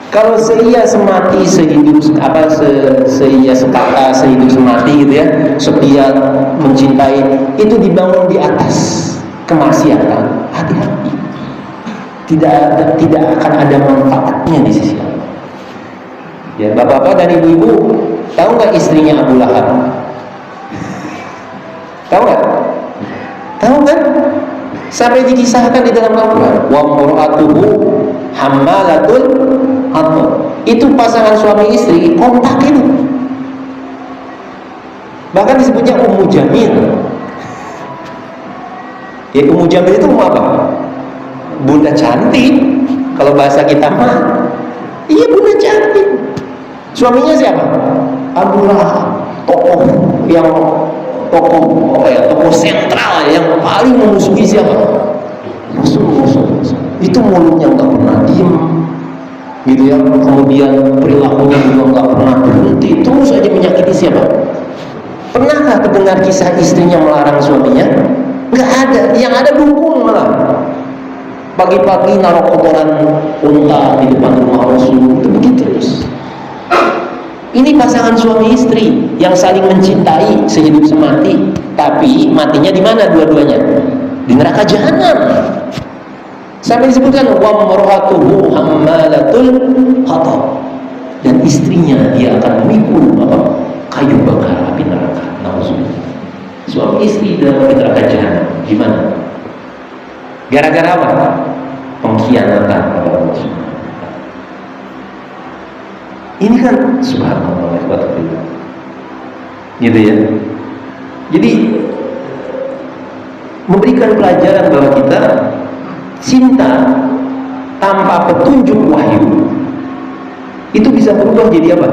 Kalau seia semati, sehidup seia sekata, sehidup semati gitu ya, setia mencintai, itu dibangun di atas kemaksiatan. Hati-hati. Tidak akan ada manfaatnya di sisi Allah. Ya, bapak-bapak dan ibu-ibu, tahu nggak istrinya Abu Lahab? Tahu nggak? Tahu kan? Sampai dikisahkan di dalam Al-Quran, wa mur'atuhu hammalatul hatab. Itu pasangan suami istri kompak itu. Bahkan disebutnya Ummu Jamil. Ya, Ummu Jamil itu apa? Bunda cantik. Kalau bahasa kita mah, iya bunda cantik. Suaminya siapa? Abu Lahab, tokoh sentral yang paling memusuhi siapa? Musuh. Itu mulutnya nggak pernah diem, gitu ya. Kemudian perilakunya juga nggak pernah berhenti, terus saja menyakiti siapa? Pernahkah terdengar kisah istrinya melarang suaminya? Nggak ada. Yang ada dukung malah. Pagi-pagi naruh kotoran unta di depan rumah Rasul, itu begitu terus. Ini pasangan suami istri yang saling mencintai sehidup semati, tapi matinya di mana dua-duanya? Di neraka jahanam. Sampai disebutkan wa mar'atuhu hammalatul hatab, dan istrinya dia akan memikul kayu bakar api neraka. Nauzubillah. Suami istri dalam neraka jahanam. Gimana? Gara-gara apa? Pengkhianatan kepada Allah. Ini kan subhanallah. gitu ya. Jadi memberikan pelajaran bahwa kita cinta tanpa petunjuk wahyu itu bisa berubah jadi apa?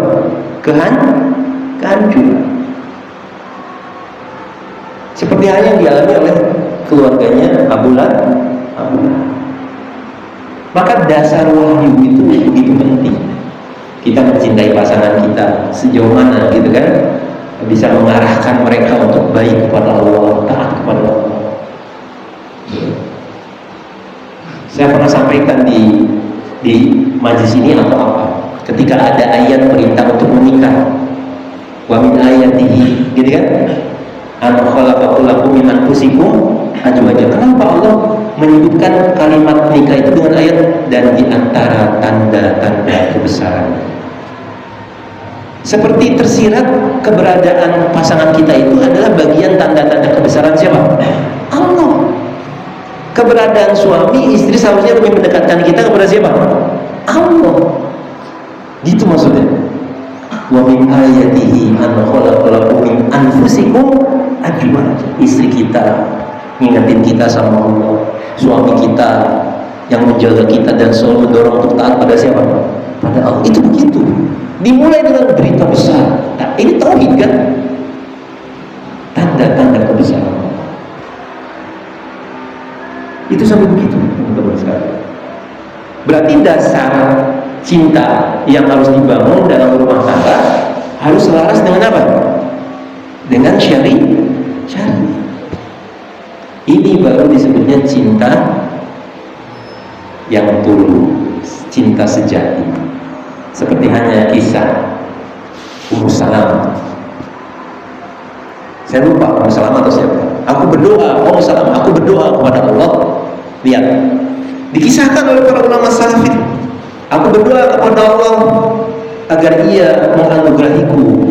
Kehancuran. Seperti hal yang dialami oleh keluarganya Abu Lahab. Maka dasar wahyu itu begitu penting. Kita mencintai pasangan kita sejauh mana gitu kan, bisa mengarahkan mereka untuk baik kepada Allah, taat kepada Allah. Saya pernah sampaikan di majelis ini atau apa, ketika ada ayat perintah untuk menikah, wa min ayatihi, gitu kan, an khalaqakum lakum min anfusikum azwajan. Kenapa Allah menyebutkan kalimat nikah itu dengan ayat dan di antara tanda-tanda kebesaran? Seperti tersirat keberadaan pasangan kita itu adalah bagian tanda-tanda kebesaran siapa? Allah. Keberadaan suami istri seharusnya lebih mendekatkan kita kepada siapa? Allah. Gitu maksudnya. Wa min ayatihi an khalaqalakum min anfusikum azwajan. Istri kita ngingetin kita sama Allah, suami kita yang menjaga kita dan selalu mendorong untuk taat pada siapa? Pada Allah. Itu begitu. Dimulai dengan berita besar. Nah, ini tauhid kan? Tanda-tanda kebesaran. Itu sampai begitu, teman-teman sekalian. Berarti dasar cinta yang harus dibangun dalam rumah tangga harus selaras dengan apa? Dengan syari. Ini baru disebutnya cinta yang tulus, cinta sejati. Seperti hanya kisah Ummu Salamah. Saya lupa Ummu Salamah atau siapa. Aku berdoa, Ummu Salamah, aku berdoa kepada Allah. Lihat, dikisahkan oleh para ulama salaf itu. Aku berdoa kepada Allah agar Ia menganugerahiku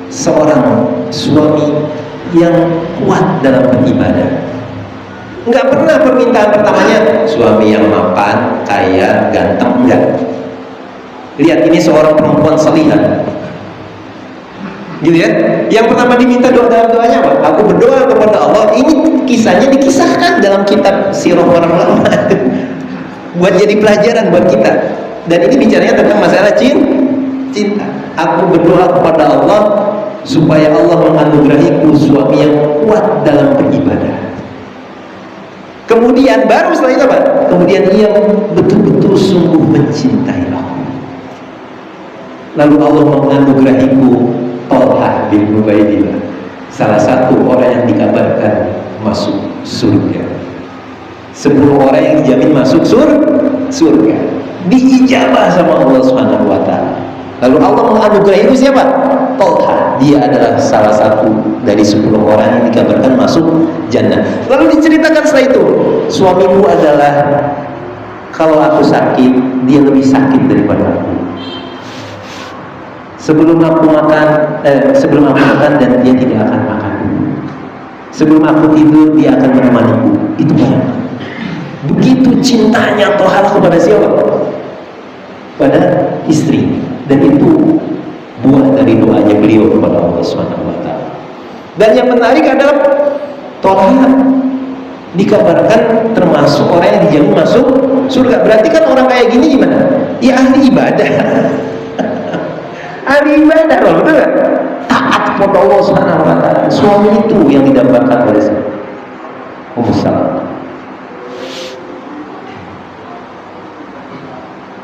seorang suami yang kuat dalam beribadah. Enggak pernah permintaan pertamanya suami yang mapan, kaya, ganteng, enggak. Lihat, ini seorang perempuan salihah, gitu ya. Yang pertama diminta doa dalam doanya apa? Aku berdoa kepada Allah. Ini kisahnya dikisahkan dalam kitab sirah para ulama buat jadi pelajaran buat kita. Dan ini bicaranya tentang masalah cinta. Aku berdoa kepada Allah supaya Allah menganugerahiku suami yang kuat dalam beribadah. Kemudian baru setelah itu apa? Kemudian ia betul-betul sungguh mencintai aku. Lalu Allah menganugerahiku Thalhah bin Ubaidillah, salah satu orang yang dikabarkan masuk surga. 10 orang yang dijamin masuk surga. Diijabah sama Allah Subhanahu wa taala. Lalu Allah menganugerahiku siapa? Thalhah. Dia adalah salah satu dari 10 orang yang dikabarkan masuk jannah. Lalu diceritakan setelah itu, suamimu adalah kalau aku sakit, dia lebih sakit daripada aku. Sebelum aku makan dan dia tidak akan makan. Sebelum aku tidur dia akan menemaniku. Itu banyak. Begitu cintanya Thalhah kepada siapa? Pada istri. Dan itu buah dari doanya beliau kepada Allah Subhanahu wa taala. Dan yang menarik adalah Thalhah dikabarkan termasuk orang yang dijamin masuk surga. Berarti kan orang kayak gini gimana? Ya ahli ibadah. Ahli ibadah loh, betul gak? Taat kepada Allah Subhanahu wa taala. Suami itu yang didapatkan oleh Ummu Salamah.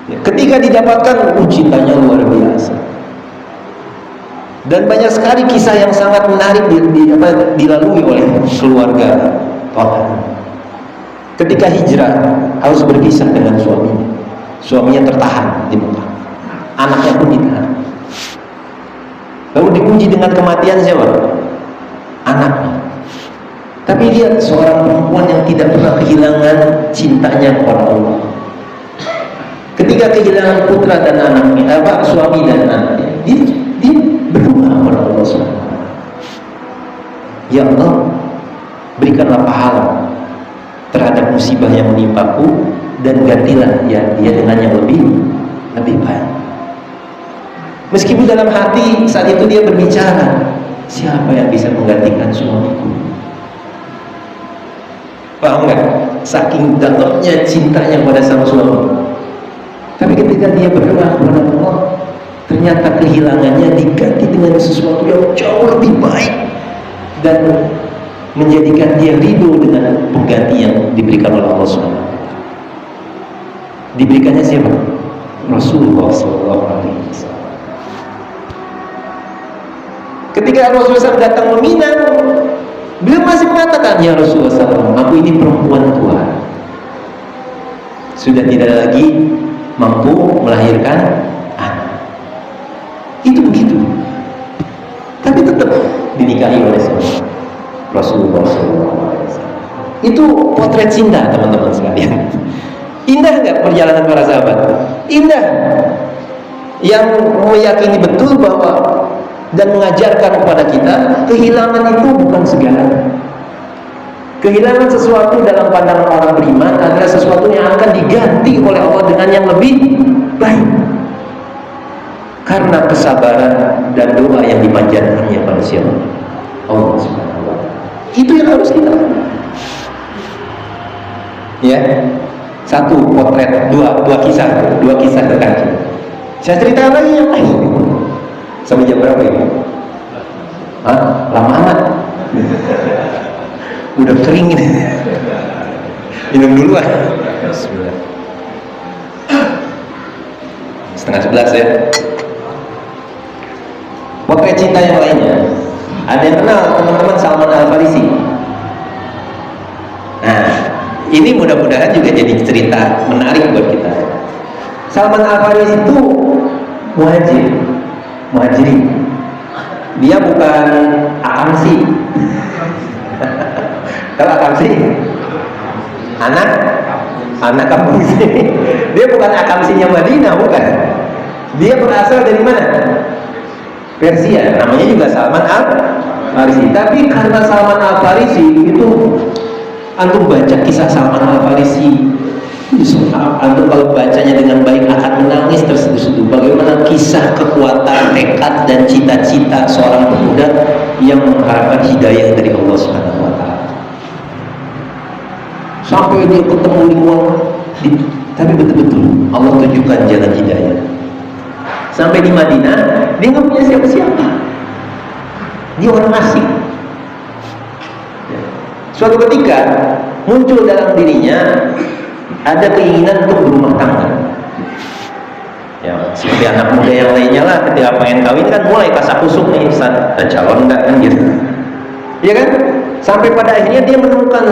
Ya, ketika didapatkan, cintanya luar biasa. Dan banyak sekali kisah yang sangat menarik dilalui oleh keluarga Thalhah. Ketika hijrah harus berpisah dengan suaminya. Suaminya tertahan di Mekah. Anaknya pun ditahan. Lalu diuji dengan kematian siapa? Anaknya. Tapi dia seorang perempuan yang tidak pernah kehilangan cintanya kepada Allah. Ketika kehilangan putra dan anaknya, suami dan anaknya, dia berdoa kepada Allah SWT. Ya Allah, berikanlah pahala terhadap musibah yang menimpaku dan gantilah ya dia dengan yang lebih baik. Meskipun dalam hati saat itu dia berbicara, siapa yang bisa menggantikan suamiku? Paham nggak? Saking dalamnya cintanya pada sang suami. Tapi ketika dia berdoa kepada Allah, ternyata kehilangannya diganti dengan sesuatu yang jauh lebih baik dan menjadikan dia ridho dengan pengganti yang diberikan oleh Allah SWT. Diberikannya siapa? Rasulullah SAW. Ketika Rasulullah SAW datang meminang, beliau masih mengatakan, ya Rasulullah SAW, aku ini perempuan tua, sudah tidak lagi mampu melahirkan anak. Itu begitu. Tapi tetap dinikahi oleh Rasulullah SAW. Itu potret cinta, teman-teman sekalian. Indah nggak perjalanan para sahabat? Indah. Yang meyakini betul bahwa dan mengajarkan kepada kita, kehilangan itu bukan segalanya. Kehilangan sesuatu dalam pandangan orang beriman adalah sesuatu yang akan diganti oleh Allah dengan yang lebih baik, karena kesabaran dan doa yang dipanjatkannya pada siapa? Allah Subhanahu wa Ta'ala. Itu yang harus kita lakukan. Ya, satu potret, dua kisah terkait. Saya cerita lagi yang lain. Sampai jam berapa ini? Hah? Lama amat. Udah kering ini. Minum dulu ah. Bismillah. 10:30 ya. Potret cinta yang lainnya. Ada yang kenal teman-teman Salman Al-Farisi? Nah, ini mudah-mudahan juga jadi cerita menarik buat kita. Salman Al-Farisi itu muhajirin. Dia bukan akamsi. Kalau akamsi anak kampung sini. Dia bukan akamsinya Madinah, bukan. Dia berasal dari mana? Persia. Namanya juga Salman Al-Farisi. Tapi karena Salman Al-Farisi itu, antum baca kisah Salman Al-Farisi, antum kalau bacanya dengan baik akan menangis terseduh-seduh. Bagaimana kisah kekuatan tekad dan cita-cita seorang pemuda yang mengharapkan hidayah dari Allah Subhanahu wa Ta'ala. Sampai dia ketemu tapi betul-betul Allah tunjukkan jalan hidayah. Sampai di Madinah, dia nggak punya siapa-siapa. Dia orang asing. Suatu ketika muncul dalam dirinya ada keinginan untuk berumah tangga. Ya, seperti anak muda yang lainnya lah, ketika pengen kawin kan mulai kasak-kusuk nih, ada calon enggak kan gitu. Iya kan? Sampai pada akhirnya dia menemukan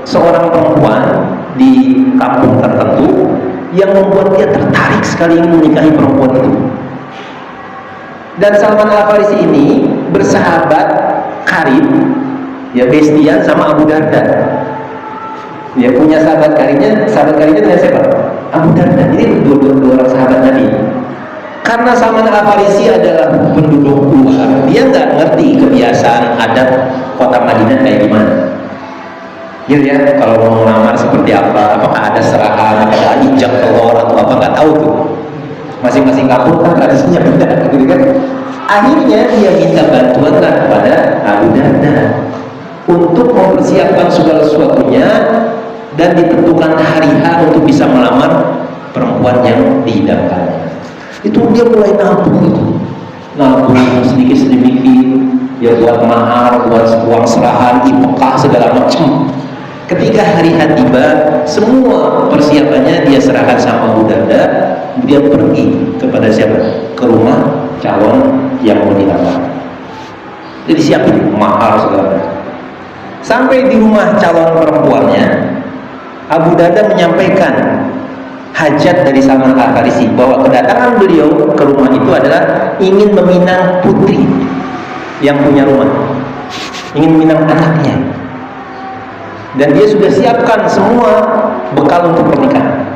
seorang perempuan di kampung tertentu yang membuat dia tertarik sekali ingin menikahi perempuan itu. Dan Salman Al-Farisi ini bersahabat karib, ya bestian sama Abu Darda. Dia punya sahabat karibnya dengan siapa? Abu Darda. Ini dua orang sahabat Nabi. Karena Salman Al-Farisi adalah penduduk luar, dia nggak ngerti kebiasaan adat kota Madinah kayak gimana. Gitu ya, kalau mau melamar seperti apa, apakah ada serahan, apakah ada ijab telur atau apa, nggak tahu tuh. Masing-masing kampung kan tradisinya beda, gitu kan. Akhirnya dia minta bantuan kepada Abu Darda untuk mempersiapkan segala sesuatunya dan ditentukan hari H untuk bisa melamar perempuan yang diidamkannya. Itu dia mulai nabung sedikit-sedikit, ya buat mahar, buat uang serahan, ipekah segala macam. Ketika hari H tiba, semua persiapannya dia serahkan sama Abu Darda. Dia pergi kepada siapa? Ke rumah calon yang mau dilamar. Jadi siapin mahar segala macam. Sampai di rumah calon perempuannya, Abu Darda menyampaikan hajat dari Salman Al-Farisi bahwa kedatangan beliau ke rumah itu adalah ingin meminang putri yang punya rumah, ingin meminang anaknya. Dan dia sudah siapkan semua bekal untuk pernikahan.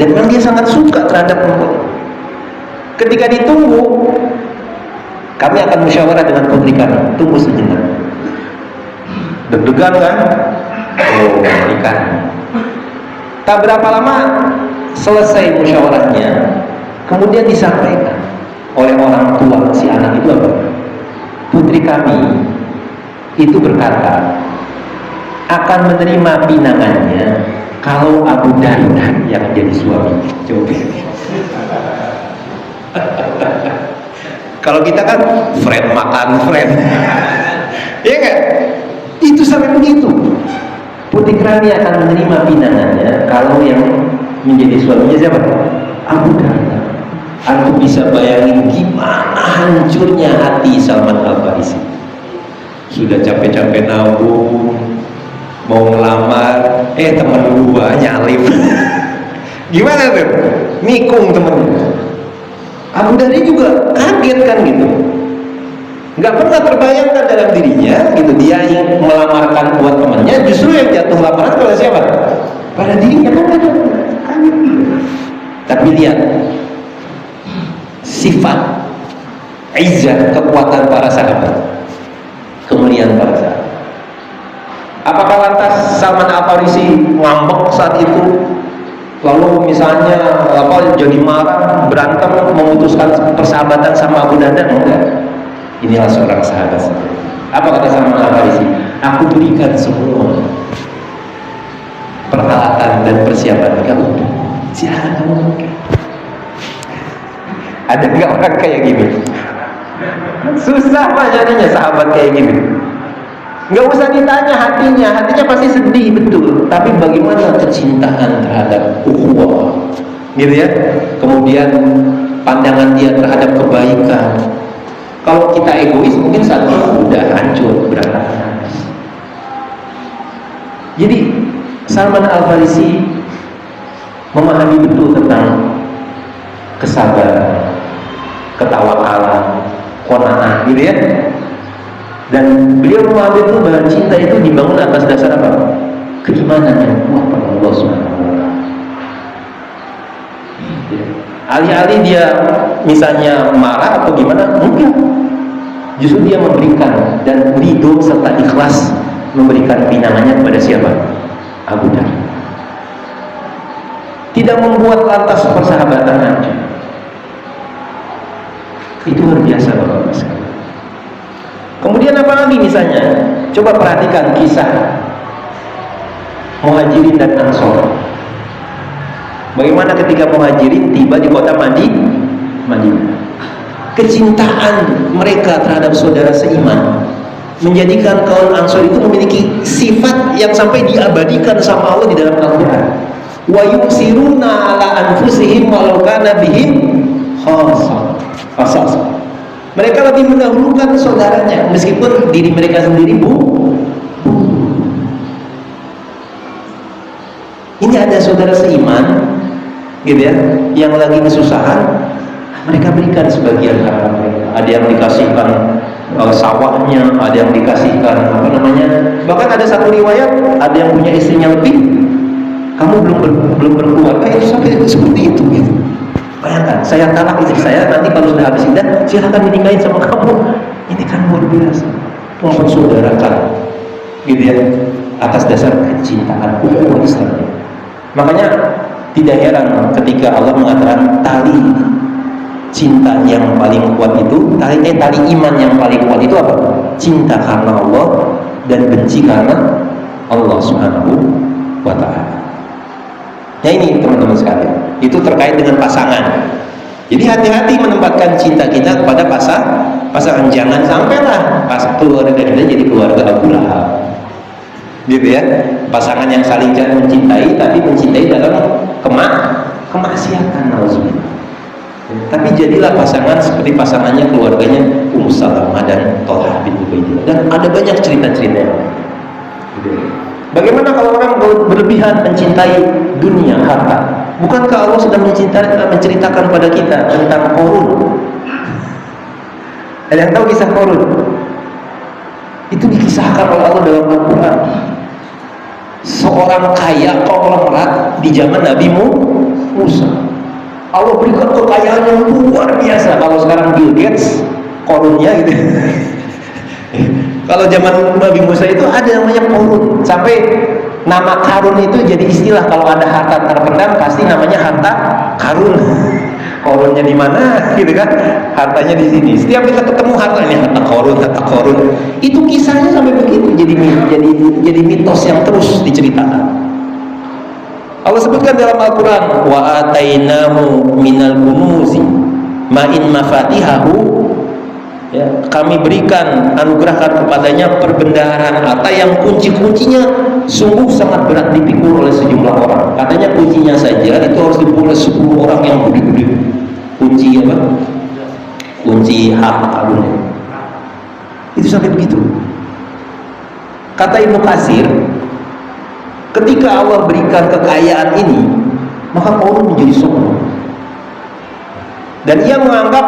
Dan memang dia sangat suka terhadap perempuan. Ketika ditunggu, kami akan musyawarah dengan putri kami. Tunggu sejenak. Deg-degan kan? Oh, nikah. Tak berapa lama selesai musyawarahnya, kemudian disampaikan oleh orang tua si anak itu apa? kami itu berkata akan menerima pinangannya kalau Abu Darda yang jadi suami. Coba. Kalau kita kan friend makan friend, ya nggak? Itu sampai begitu. Putri kami akan menerima pinangannya kalau yang menjadi suaminya siapa? Abu Darda. Aku bisa bayangin gimana hancurnya hati Salman Al-Farisi. Sudah capek-capek nabung, mau ngelamar, temen gua nyalip. Gimana tuh? Nikung temennya. Abu Darda juga kaget kan gitu. Nggak pernah terbayangkan dalam dirinya gitu, dia yang melamarkan buat temannya, justru yang jatuh lamaran pada siapa? Pada dirinya kan ada kaget gitu. Tapi lihat sifat izzah, kekuatan para sahabat, kemuliaan para sahabat. Apakah lantas Salman Al-Farisi ngambek saat itu, lalu misalnya jadi marah, berantem, memutuskan persahabatan sama Abu Darda? Enggak. Inilah seorang sahabat. Apa kata Salman Al-Farisi? Aku berikan semua peralatan dan persiapan kamu. Jangan kamu pakai. Ada nggak orang kayak gini? Susah Pak jadinya sahabat kayak gini. Nggak usah ditanya hatinya pasti sedih betul. Tapi bagaimana kecintaan terhadap ukhuwah, gitu ya? Kemudian pandangan dia terhadap kebaikan. Kalau kita egois mungkin saat itu udah hancur, berantakan. Jadi Salman Al-Farisi memahami betul tentang kesabaran, ketawakalan, qanaah, gitu ya. Dan beliau memahami itu bahwa cinta itu dibangun atas dasar apa? Keimanan yang kuat pada Allah Subhanahu wa Ta'ala. Alih-alih dia misalnya marah atau gimana, enggak. Justru dia memberikan dan ridho serta ikhlas memberikan pinangannya kepada siapa? Abu Darda. Tidak membuat lantas persahabatan hancur. Itu luar biasa Bapak-Bapak sekalian. Kemudian apa lagi misalnya? Coba perhatikan kisah Muhajirin dan Ansor. Bagaimana ketika Muhajirin tiba di kota Madinah. Kecintaan mereka terhadap saudara seiman menjadikan kaum Ansor itu memiliki sifat yang sampai diabadikan sama Allah di dalam Al-Quran. Wa yusiruna ala anfusihim walau kana bihim khasasah. Mereka lebih mendahulukan saudaranya meskipun diri mereka sendiri Ini ada saudara seiman gitu ya, yang lagi kesusahan, mereka berikan sebagian harta mereka. Ada yang dikasihkan sawahnya, ada yang dikasihkan bahkan ada satu riwayat ada yang punya istrinya lebih, kamu belum berkeluarga, itu sampai seperti itu gitu. Bayangkan, saya talak istri saya, nanti kalau sudah habis iddah, silahkan dinikahin sama kamu. Ini kan luar biasa, mempersaudarakan, gitu ya, atas dasar kecintaan ukhuwah Islam. Makanya tidak heran ketika Allah mengatakan tali cinta yang paling kuat itu, tali iman yang paling kuat itu apa? Cinta karena Allah dan benci karena Allah Subhanahu wa Ta'ala. Nah ini teman-teman sekalian, itu terkait dengan pasangan. Jadi hati-hati menempatkan cinta kita kepada pasangan. Jangan sampailah keluarga kita jadi keluarga Abu Lahab, gitu ya. Pasangan yang saling mencintai, tapi mencintai dalam kemaksiatan, nauzubillah. Tapi jadilah pasangan seperti pasangannya keluarganya Ummu Salamah dan Thalhah bin Ubaidillah. Dan ada banyak cerita-cerita yang lain. Bagaimana kalau orang berlebihan mencintai dunia, harta? Bukankah Allah sudah menceritakan pada kita tentang Qarun? Ada yang tahu kisah Qarun? Itu dikisahkan oleh Allah dalam Al-Quran. Seorang kaya konglomerat di zaman Nabi Musa. Allah berikan kekayaan yang luar biasa. Kalau sekarang Bill Gates, Qarunnya gitu. Kalau zaman Nabi Musa itu ada namanya Qarun. Sampai nama Qarun itu jadi istilah. Kalau ada harta terpendam pasti namanya harta Qarun. Korunnya di mana, gitu kan? Hartanya di sini. Setiap kita ketemu harta ini harta korun. Itu kisahnya sampai begitu. Jadi mitos yang terus diceritakan. Allah sebutkan dalam Al-Quran, wa atainahu minal kunuzi ma'in mafatihahu, ya, kami berikan, anugerahkan kepadanya perbendaharaan harta yang kunci-kuncinya sungguh sangat berat dipikul oleh sejumlah orang. Katanya kuncinya saja itu harus dipikul oleh 10 orang yang gede-gede. Kunci apa? Kunci harta karun. Itu sampai begitu. Kata Ibnu Katsir, ketika Allah berikan kekayaan ini, maka Qarun menjadi sombong. Dan ia menganggap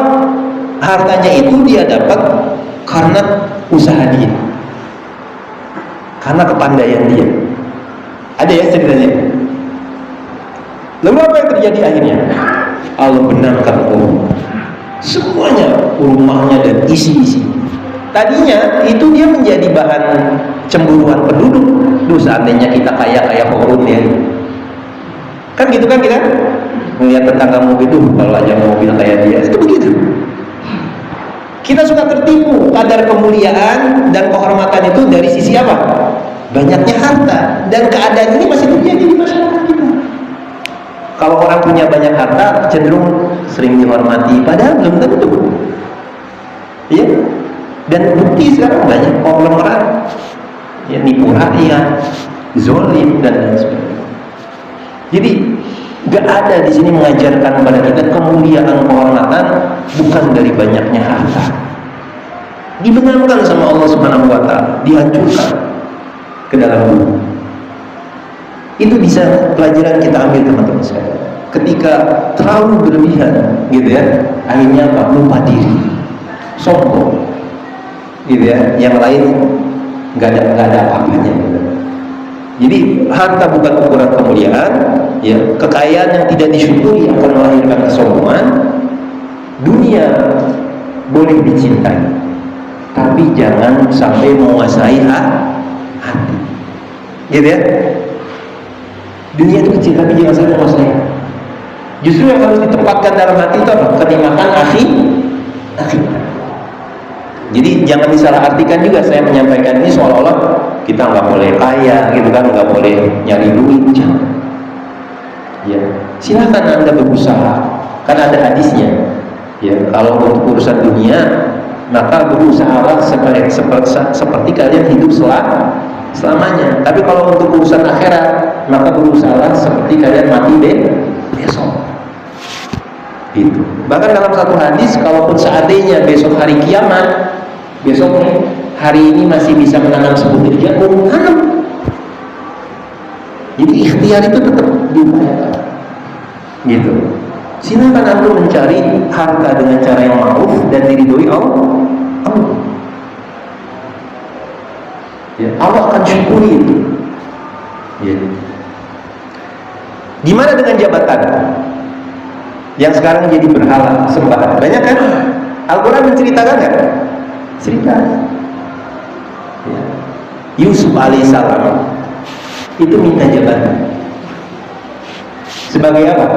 hartanya itu dia dapat karena usaha dia, karena kepandaian dia. Ada ya ceritanya. Lalu apa yang terjadi akhirnya? Allah benarkan Qarun, semuanya, rumahnya dan isi-isi. Tadinya itu dia menjadi bahan cemburuan penduduk. Duh, seandainya kita kaya Qarun ya. Kan gitu kan kita melihat tetangga mobil itu, kalau aja mobil kayak dia, itu begitu. Kita suka tertipu kadar kemuliaan dan kehormatan itu dari sisi apa? Banyaknya harta. Dan keadaan ini masih terjadi di masyarakat kita. Kalau orang punya banyak harta cenderung sering dihormati, padahal belum tentu. Iya. Dan bukti sekarang banyak konglomerat, ya, nipu rakyat, zolim dan lain sebagainya. Jadi gak ada di sini mengajarkan kepada kita kemuliaan kehormatan bukan dari banyaknya harta. Dibenarkan sama Allah Subhanahu wa Ta'ala, dihancurkan ke dalam bumi. Itu bisa pelajaran kita ambil, teman-teman sekalian. Ketika terlalu berlebihan, gitu ya, akhirnya apa? Lupa diri, sombong, gitu ya. Yang lain nggak ada apa-apanya, gitu. Jadi harta bukan ukuran kemuliaan, ya. Kekayaan yang tidak disyukuri akan melahirkan kesombongan. Dunia boleh dicintai, tapi jangan sampai menguasai hati, gitu ya. Dunia itu kecil, tapi jangan sampai menguasai. Justru yang harus ditempatkan dalam hati itu apa? Kenikmatan akhirat. Jadi jangan disalahartikan juga saya menyampaikan ini seolah-olah kita nggak boleh kaya, gitu kan, nggak boleh nyari duit. Jangan. Ya, silakan Anda berusaha, kan ada hadisnya. Ya, kalau untuk urusan dunia, maka berusahalah seperti kalian hidup selamanya. Tapi kalau untuk urusan akhirat, maka berusahalah seperti kalian mati besok. Itu. Bahkan dalam satu hadis, kalaupun seandainya besok hari kiamat, besok hari ini masih bisa menanam sebutir jagung, tanam. Jadi ikhtiar itu tetap diupayakan. Gitu. Silakan Anda mencari harta dengan cara yang ma'ruf dan diridhoi Allah. Ya, Allah akan syukuri itu. Ya. Gimana dengan jabatan yang sekarang jadi berhala sembahan? Banyak kan? Al-Quran menceritakan kan? Cerita. Ya. Yusuf alaihissalam itu minta jabatan. Sebagai apa?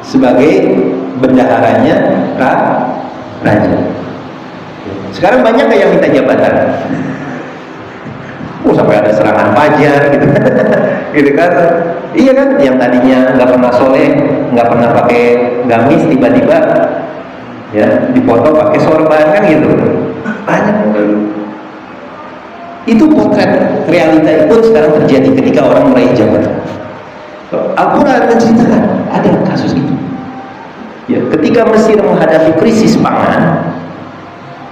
Sebagai bendaharanya raja. Sekarang banyak yang minta jabatan. Sampai ada serangan fajar gitu. Gitu kan? Iya kan? Yang tadinya nggak pernah soleh, nggak pernah pakai gamis, tiba-tiba ya dipoto pakai sorban kan gitu. Banyak. Itu potret realita itu sekarang terjadi ketika orang meraih jabatan. Al-Quran menceritakan ada kasus itu. Ya, ketika Mesir menghadapi krisis pangan,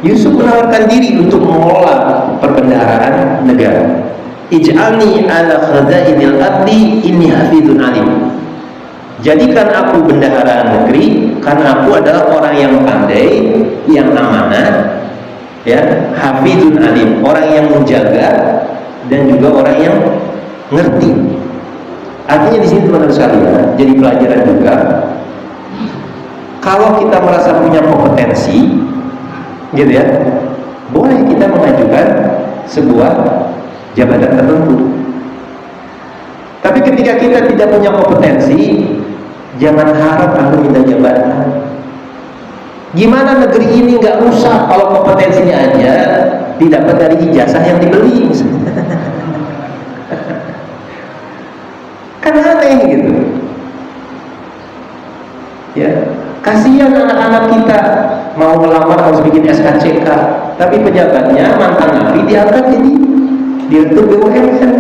Yusuf menawarkan diri untuk mengelola perbendaharaan negara. Ij'alni ala khaza'inil ardi inni hafidun alim. Jadikan aku bendahara negeri karena aku adalah orang yang pandai, yang amanah, ya, hafidun alim, orang yang menjaga dan juga orang yang ngerti. Artinya di sini teman-teman sekalian, jadi pelajaran juga. Kalau kita merasa punya kompetensi, gitu ya, boleh kita mengajukan sebuah jabatan tertentu. Tapi ketika kita tidak punya kompetensi, Jangan harap Anda minta jabatan. Gimana negeri ini nggak rusak kalau kompetensinya aja didapat dari ijazah yang dibeli? Kan aneh gitu. Ya, kasihan anak-anak kita mau melamar harus bikin SKCK, tapi pejabatnya mantan napi diangkat jadi direktur BUMN.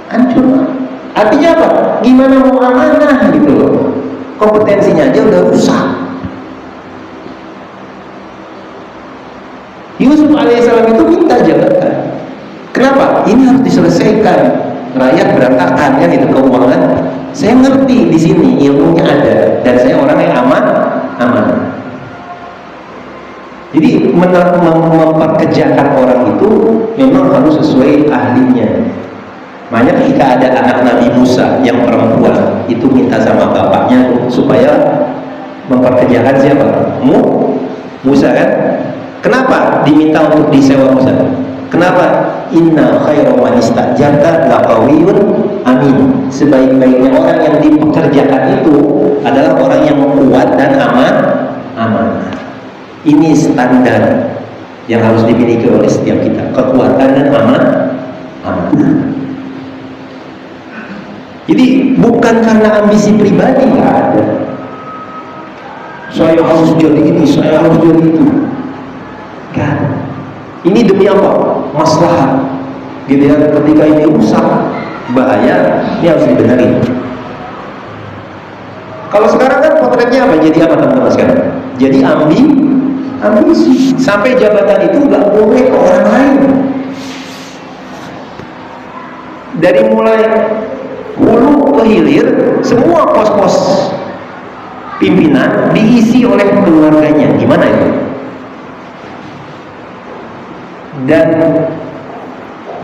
Hancur. Artinya apa? Gimana mau amanah gitu loh? Kompetensinya aja udah rusak. Yusuf alaihissalam itu minta jabatan. Kenapa? Ini harus diselesaikan. Rakyat berantakan kan itu keuangan. Saya ngerti di sini ilmunya ada dan saya orang yang aman. Jadi memperkerjakan orang itu memang harus sesuai ahlinya. Makanya ketika ada anak Nabi Musa yang perempuan itu minta sama bapaknya supaya memperkerjakan siapa? Musa kan? Kenapa diminta untuk disewa Musa? Kenapa? Inna khairu man istajarta laqawiyyun amin. Sebaik-baiknya orang yang dipekerjakan itu adalah orang yang kuat dan aman. Ini standar yang harus dimiliki oleh setiap kita, kekuatan dan amanah. Jadi bukan karena ambisi pribadi, nggak ada. Saya harus jadi ini, saya harus jadi itu. Kan? Ini demi apa? Maslahat. Gitu ya. Ketika ini rusak, bahaya, ini harus dibenarin. Kalau sekarang kan potretnya apa? Jadi apa teman-teman sekarang? Jadi ambisi. Sampai jabatan itu nggak boleh ke orang lain. Dari mulai hulu ke hilir, semua pos-pos pimpinan diisi oleh keluarganya. Gimana itu? Dan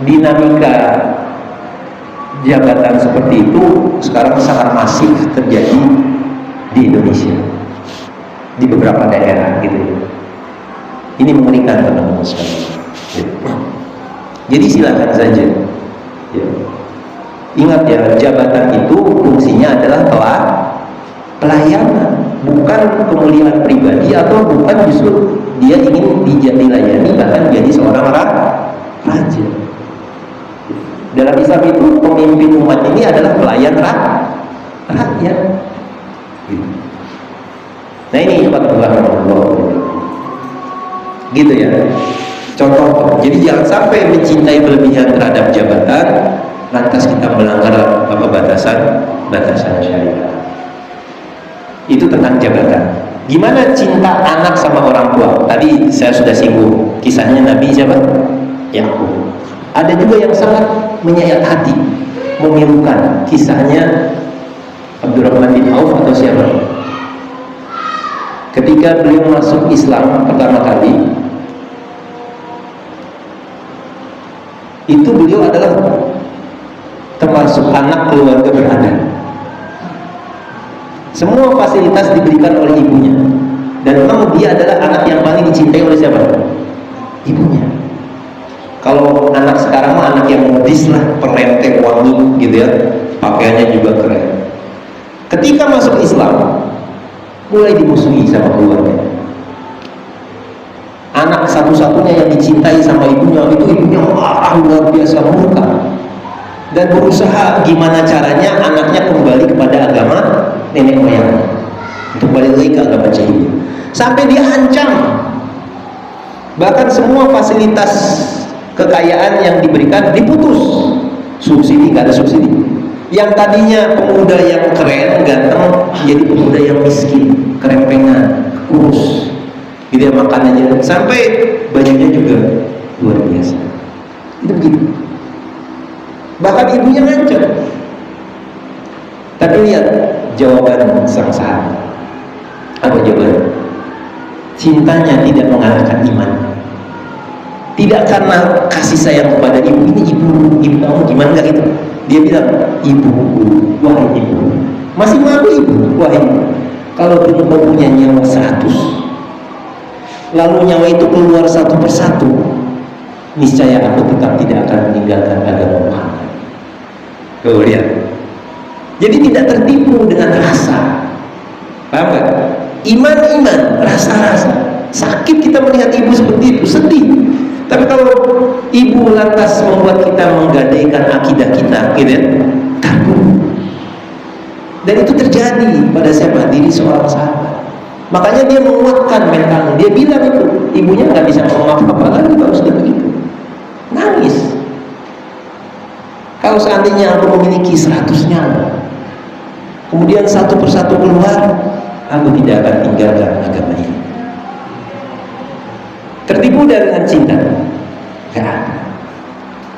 dinamika jabatan seperti itu sekarang sangat masif terjadi di Indonesia, di beberapa daerah gitu. Ini mengerikan teman-teman sekalian. Jadi silakan saja. Ya. Ingat ya, jabatan itu fungsinya adalah pelayanan, bukan kemuliaan pribadi atau bukan justru dia ingin dilayani bahkan jadi seorang raja. Dalam Islam itu pemimpin umat ini adalah pelayan rakyat. Nah ini gitu ya. Contoh, jadi jangan sampai mencintai berlebihan terhadap jabatan lantas kita melanggar batasan syariat. Itu tentang jabatan. Gimana cinta anak sama orang tua? Tadi saya sudah singgung kisahnya Nabi siapa? Yakub. Ada juga yang sangat menyayat hati, memilukan, kisahnya Abdurrahman bin Auf atau siapa? Ketika beliau masuk Islam pertama kali, itu beliau adalah termasuk anak keluarga berada. Semua fasilitas diberikan oleh ibunya, dan memang dia adalah anak yang paling dicintai oleh siapa? Ibunya. Kalau anak sekarang mah anak yang modis lah, perlente, wangi gitu ya, pakaiannya juga keren. Ketika masuk Islam, mulai dimusuhi sama keluarga. Anak satu-satunya yang dicintai sama ibunya itu ibunya luar biasa murka dan berusaha gimana caranya anaknya kembali kepada agama nenek moyang, untuk balik lagi ke agama jahiliyah. Sampai diancam, bahkan semua fasilitas kekayaan yang diberikan diputus, subsidi nggak ada subsidi. Yang tadinya pemuda yang keren ganteng jadi pemuda yang miskin, kerempengan, kurus, gitu ya, makanannya sampai bajunya juga luar biasa. Itu begitu. Bahkan ibunya ngancam. Tapi lihat jawaban sang sahabat. Apa jawaban? Cintanya tidak mengalahkan iman. Tidak karena kasih sayang kepada ibu, ini ibu kamu gimana enggak gitu. Dia bilang, ibu, wahai ibu, masih mengaku ibu, wahai ibu. Kalau dulu kau punya nyawa 100, lalu nyawa itu keluar satu persatu, niscaya aku tetap tidak akan meninggalkan agama Muhammad. Kau lihat, Jadi tidak tertipu dengan rasa. Paham nggak? Iman, rasa-rasa. Sakit kita melihat ibu seperti itu, sedih. Tapi kalau ibu lantas membuat kita menggadaikan akidah kita, gitu ya, takut. Dan itu terjadi pada siapa? Diri seorang sahabat. Makanya dia menguatkan mentalnya. Dia bilang itu, ibunya nggak bisa ngomong apa-apa lagi kalau sudah begitu. Nangis. Kalau seandainya aku memiliki 100 nyawa, kemudian satu persatu keluar, aku tidak akan tinggalkan agama ini. Tertipu dengan cinta? Ya.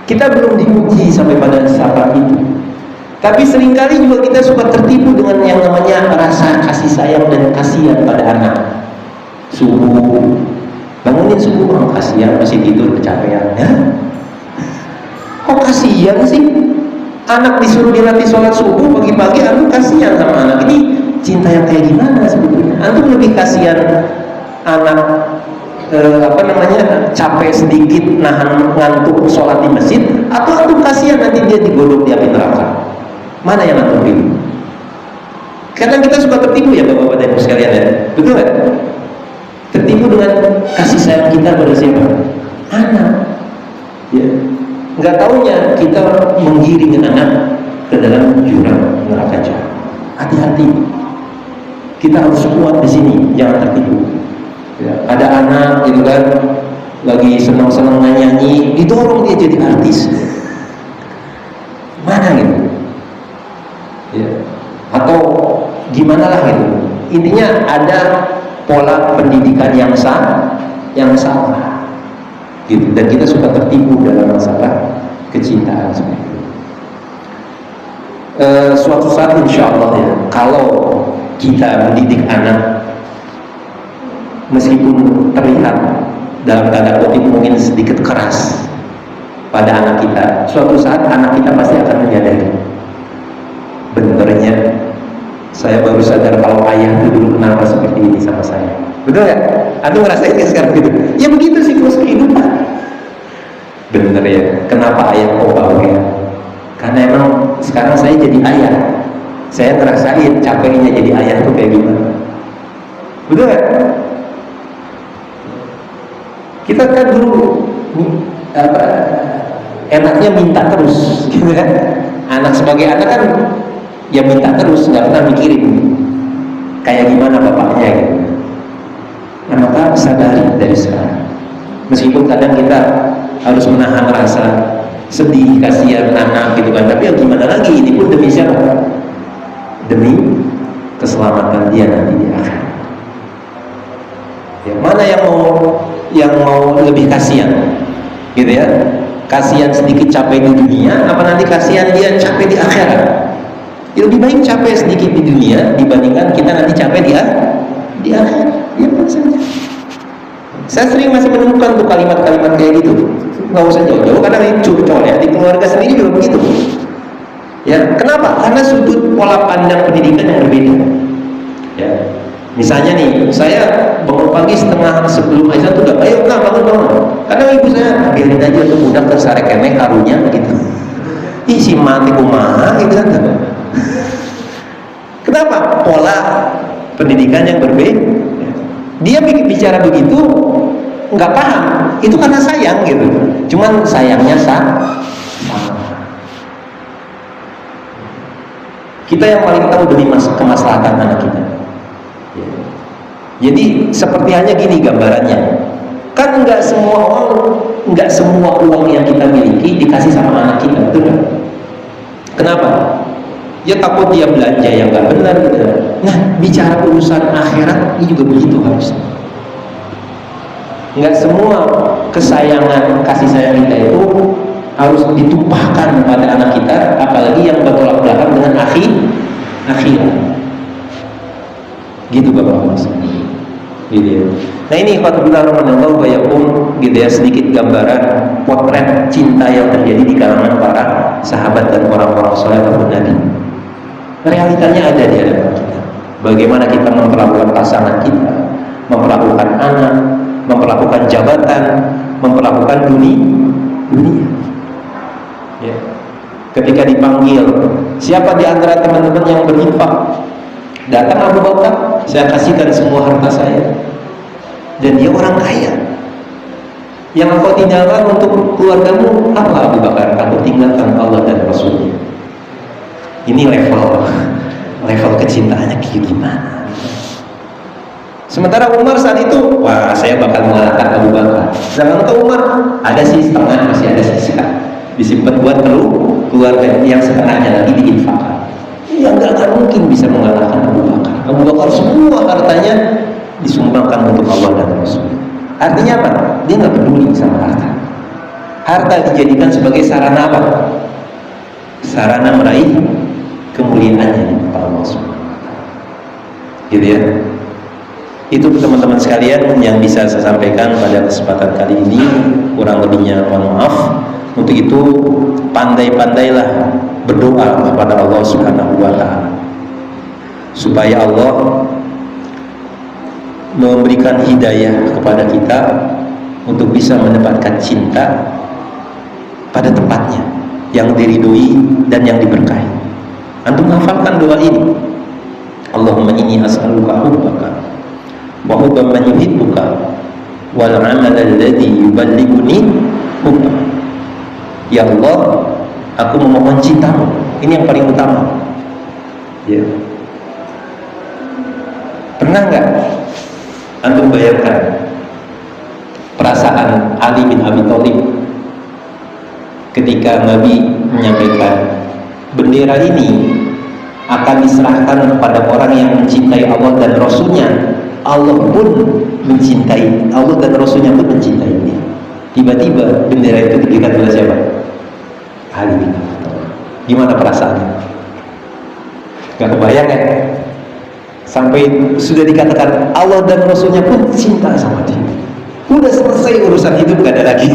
Kita belum diuji sampai pada saat itu. Tapi seringkali juga kita suka tertipu dengan yang namanya rasa kasih sayang dan kasihan pada anak. Subuh, bangunin subuh, orang kasihan masih tidur kecapean. Ya? Kok kasihan sih? Anak disuruh dilatih sholat subuh pagi-pagi, aku kasihan sama anak. Ini cinta yang kayak gimana sebetulnya? Antum lebih kasihan anak capek sedikit nahan ngantuk sholat di masjid, atau antum kasihan nanti dia digodok di api neraka? Mana yang antum pilih? Kadang kita suka tertipu ya bapak-bapak dan ibu sekalian ya, betul nggak? Tertipu dengan kasih sayang kita pada siapa? Anak. Ya. Nggak taunya kita menggiring anak ke dalam jurang neraka jahanam. Hati-hati. Kita harus kuat di sini, jangan tertipu. Ya, ada anak gitu kan, lagi senang-senang nyanyi, didorong dia jadi artis. Mana gitu? Ya. Atau gimana lah gitu. Intinya ada pola pendidikan yang salah, gitu. Dan kita suka tertipu dalam masalah kecintaan seperti itu. Suatu saat insya Allah ya, kalau kita mendidik anak, meskipun terlihat dalam tanda kutip mungkin sedikit keras pada anak kita, suatu saat anak kita pasti akan menyadari, benernya saya baru sadar kalau ayah itu dulu kenapa seperti ini sama saya. Betul ya? Antum ngerasain nggak sekarang gitu? Ya begitu siklus kehidupan. Bener ya, kenapa ayah kok bau ya? Karena emang sekarang saya jadi ayah, saya ngerasain capeknya jadi ayah tuh kayak gimana. Betul ya? Kita kan dulu enaknya minta terus, gitu kan? Anak sebagai anak kan ya minta terus, nggak pernah mikirin kayak gimana bapaknya gitu. Nah, maka sadari dari sekarang, meskipun kadang kita harus menahan rasa sedih, kasihan anak gitu kan, tapi ya gimana lagi, ini pun demi siapa? Demi keselamatan dia nanti di akhir. Ya, mana yang mau lebih kasihan gitu ya, kasihan sedikit capek di dunia apa nanti kasihan dia capek di akhirat? Ya, lebih baik capek sedikit di dunia dibandingkan kita nanti capek di akhirat. Ya saja. Saya sering masih menemukan tuh kalimat-kalimat kayak gitu. Nggak usah jauh-jauh, karena ini curcol ya, di keluarga sendiri juga begitu. Ya, kenapa? Karena sudut pola pandang pendidikan yang berbeda. Ya, misalnya nih, saya bangun pagi setengah sebelum azan tuh udah, ayo kak bangun. Karena ibu saya biarin aja tuh budak tersarek kemek karunya gitu. Ih si mati kumaha gitu kan. Kenapa? Pola pendidikan yang berbeda. Dia bicara begitu nggak paham, itu karena sayang gitu. Cuman sayangnya sama. Kita yang paling tahu demi kemaslahatan anak kita. Jadi seperti hanya gini gambarannya, kan nggak semua uang yang kita miliki dikasih sama anak kita, betul kan? Kenapa? Ya takut dia belanja yang nggak benar gitu. Nah, bicara urusan akhirat ini juga begitu harusnya. Nggak semua kesayangan, kasih sayang kita itu harus ditumpahkan pada anak kita, apalagi yang bertolak belakang dengan akhirat. Gitu Bapak-Bapak. Gitu ya. Nah ini ikhwatullah rahmanallahu wa yakum, gitu ya, sedikit gambaran potret cinta yang terjadi di kalangan para sahabat dan orang-orang saleh Nabi. Realitanya ada di hadapan kita. Bagaimana kita memperlakukan pasangan kita, memperlakukan anak, memperlakukan jabatan, memperlakukan dunia. Ya. Ketika dipanggil Siapa di antara teman-teman yang berinfak? Datang Abu Bakar, saya kasihkan semua harta saya. Dan dia orang kaya. Yang engkau tinggalkan untuk keluargamu apa Abu Bakar? Aku tinggalkan Allah dan Rasulnya. Ini level kecintaannya kayak gimana? Sementara Umar saat itu, wah saya bakal mengalahkan Abu Bakar. Sedangkan ke Umar ada sih setengah, masih ada sisa, disimpan buat keluarga, yang setengahnya lagi diinfakkan. Ya nggak akan mungkin bisa mengalahkan Abu Bakar. Abu Bakar semua hartanya disumbangkan untuk Allah dan Rasul. Artinya apa? Dia nggak peduli sama harta. Harta dijadikan sebagai sarana apa? Sarana meraih kemuliaannya di mata Allah Subhanahu wa Ta'ala. Gitu ya. Itu teman-teman sekalian yang bisa saya sampaikan pada kesempatan kali ini. Kurang lebihnya mohon maaf. Untuk itu pandai-pandailah berdoa kepada Allah Subhanahu wa Ta'ala supaya Allah memberikan hidayah kepada kita untuk bisa mendapatkan cinta pada tempatnya yang diridhoi dan yang diberkahi. Antum hafalkan doa ini. Allahumma inni as'aluka hubbaka wa hubba man yuhibbuka wal 'amala alladhi yuballighuni hubbaka. Ya Allah, aku memohon cintamu. Ini yang paling utama. Ya. Pernah nggak antum bayangkan perasaan Ali bin Abi Thalib ketika Nabi menyampaikan bendera ini akan diserahkan kepada orang yang mencintai Allah dan Rasulnya. Allah pun mencintai, Allah dan Rasulnya pun mencintai dia. Tiba-tiba bendera itu diberikan kepada siapa? Ali bin Abi Thalib. Gimana perasaannya? Gak kebayang ya? Sampai sudah dikatakan Allah dan Rasulnya pun cinta sama dia. Udah selesai urusan hidup, gak ada lagi.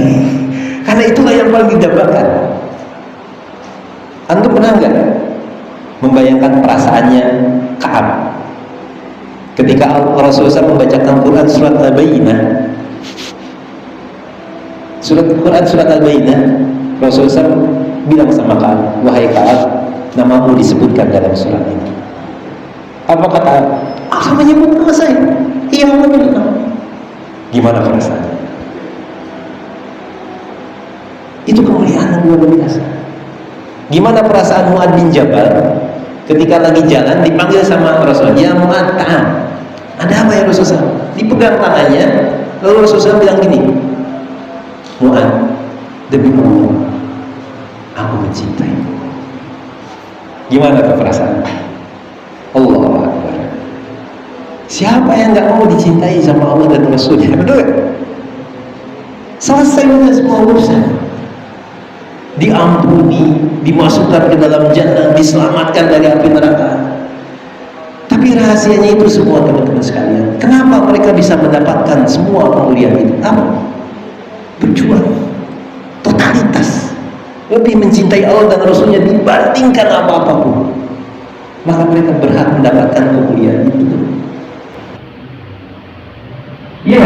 Karena itulah yang paling didambakan. Antum pernah nggak membayangkan perasaannya Ka'ab ketika Rasulullah SAW membacakan Quran surat Al-Bayyinah? Surat Al-Bayyinah, Rasulullah SAW bilang sama Ka'ab, wahai Ka'ab, namamu disebutkan dalam surat ini. Apa kata? Aku menyebut nama saya. Iya, aku menyebut nama. Gimana perasaannya? Itu kemuliaan yang luar biasa. Gimana perasaan Mu'ad bin Jabal ketika lagi jalan dipanggil sama Rasulullah, ya Mu'ad, ta'al. Ada apa ya Rasulullah? Dipegang tangannya, lalu Rasulullah bilang gini, Mu'ad, demi Allah, aku mencintai. Gimana tuh perasaan? Allahu Akbar. Siapa yang nggak mau dicintai sama Allah dan Rasulnya? Betul? Selesai dengan semua urusan. Diampuni, dimasukkan ke dalam jannah, diselamatkan dari api neraka. Tapi rahasianya itu semua teman-teman sekalian. Kenapa mereka bisa mendapatkan semua kemuliaan itu? Apa? Berjuang. Totalitas. Lebih mencintai Allah dan Rasulnya dibandingkan apa-apapun. Maka mereka berhak mendapatkan kemuliaan itu. Iya,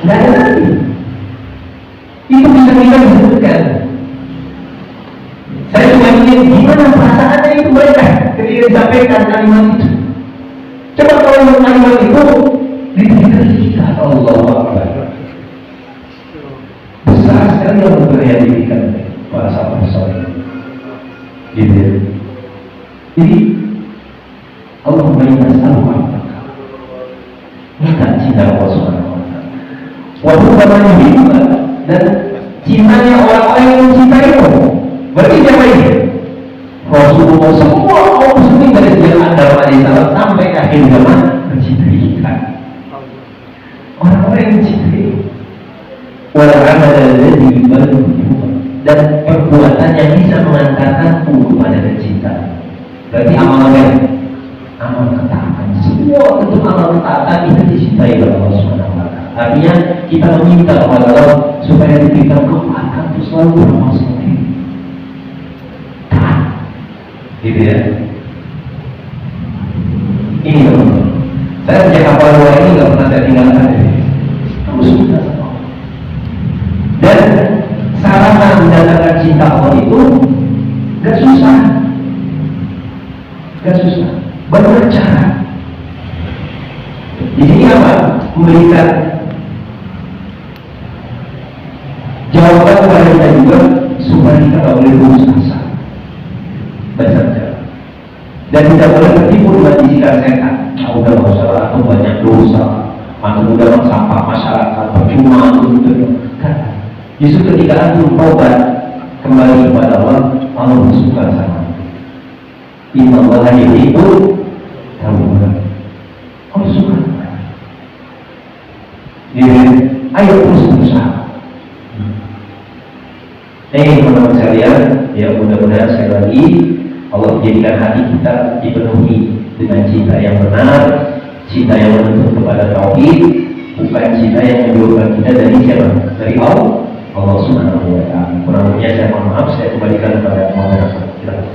nggak ada lagi. Itu bisa kita sebutkan. Saya cuma ingin gimana perasaannya itu mereka ketika disampaikan kalimat itu. Coba kalau kalimat itu diberikan kita, Allah Akbar. Besar sekali yang memperhatikan para sahabat-sahabat. Gitu ya. Jadi Allahumma inna nas'aluka minta cinta Allah Subhanahu wa Ta'ala. Wa hubba man yuhibbuka, dan cintanya orang-orang yang mencintaimu. Berarti siapa ini? Rasulullah, semua kaum muslimin dari sejak Adam alaihissalam sampai akhir zaman mencintai kita. Orang-orang yang mencintai. Wal amal alladhi yuballighuka, dan perbuatan yang bisa mengantarkanku kepada kecintaan. Berarti amal apa? Amal ketaatan. Semua untuk amal ketaatan itu dicintai oleh Allah Subhanahu wa Ta'ala. Artinya kita meminta kepada Allah supaya diberikan kekuatan untuk selalu beramal seperti ini. Gitu ya. Ini loh. Saya sejak kapal luar ini nggak pernah saya tinggalkan ini. Kamu suka sama Allah. Dan sarana mendatangkan cinta Allah itu nggak susah. Gak susah. Banyak cara. Di sini apa? Memberikan jawaban kepada kita juga supaya kita tak boleh putus asa. Baca. Dan tidak boleh tertipu dengan bisikan setan. Udah gak usah, atau banyak dosa, atau udah sampah masyarakat, percuma, kan? Justru ketika antum taubat kembali kepada Allah, Allah bersuka sama. Inna Allah yuhibbu tawwabin. Allah suka. Jadi, ayo terus berusaha. Teman-teman sekalian, ya mudah-mudahan sekali lagi Allah jadikan hati kita dipenuhi dengan cinta yang benar, cinta yang menuntut kepada tauhid, bukan cinta yang menjauhkan kita dari siapa? Dari Allah Subhanahu wa Ta'ala. Kurang lebihnya saya mohon maaf, saya kembalikan kepada moderator. Silakan.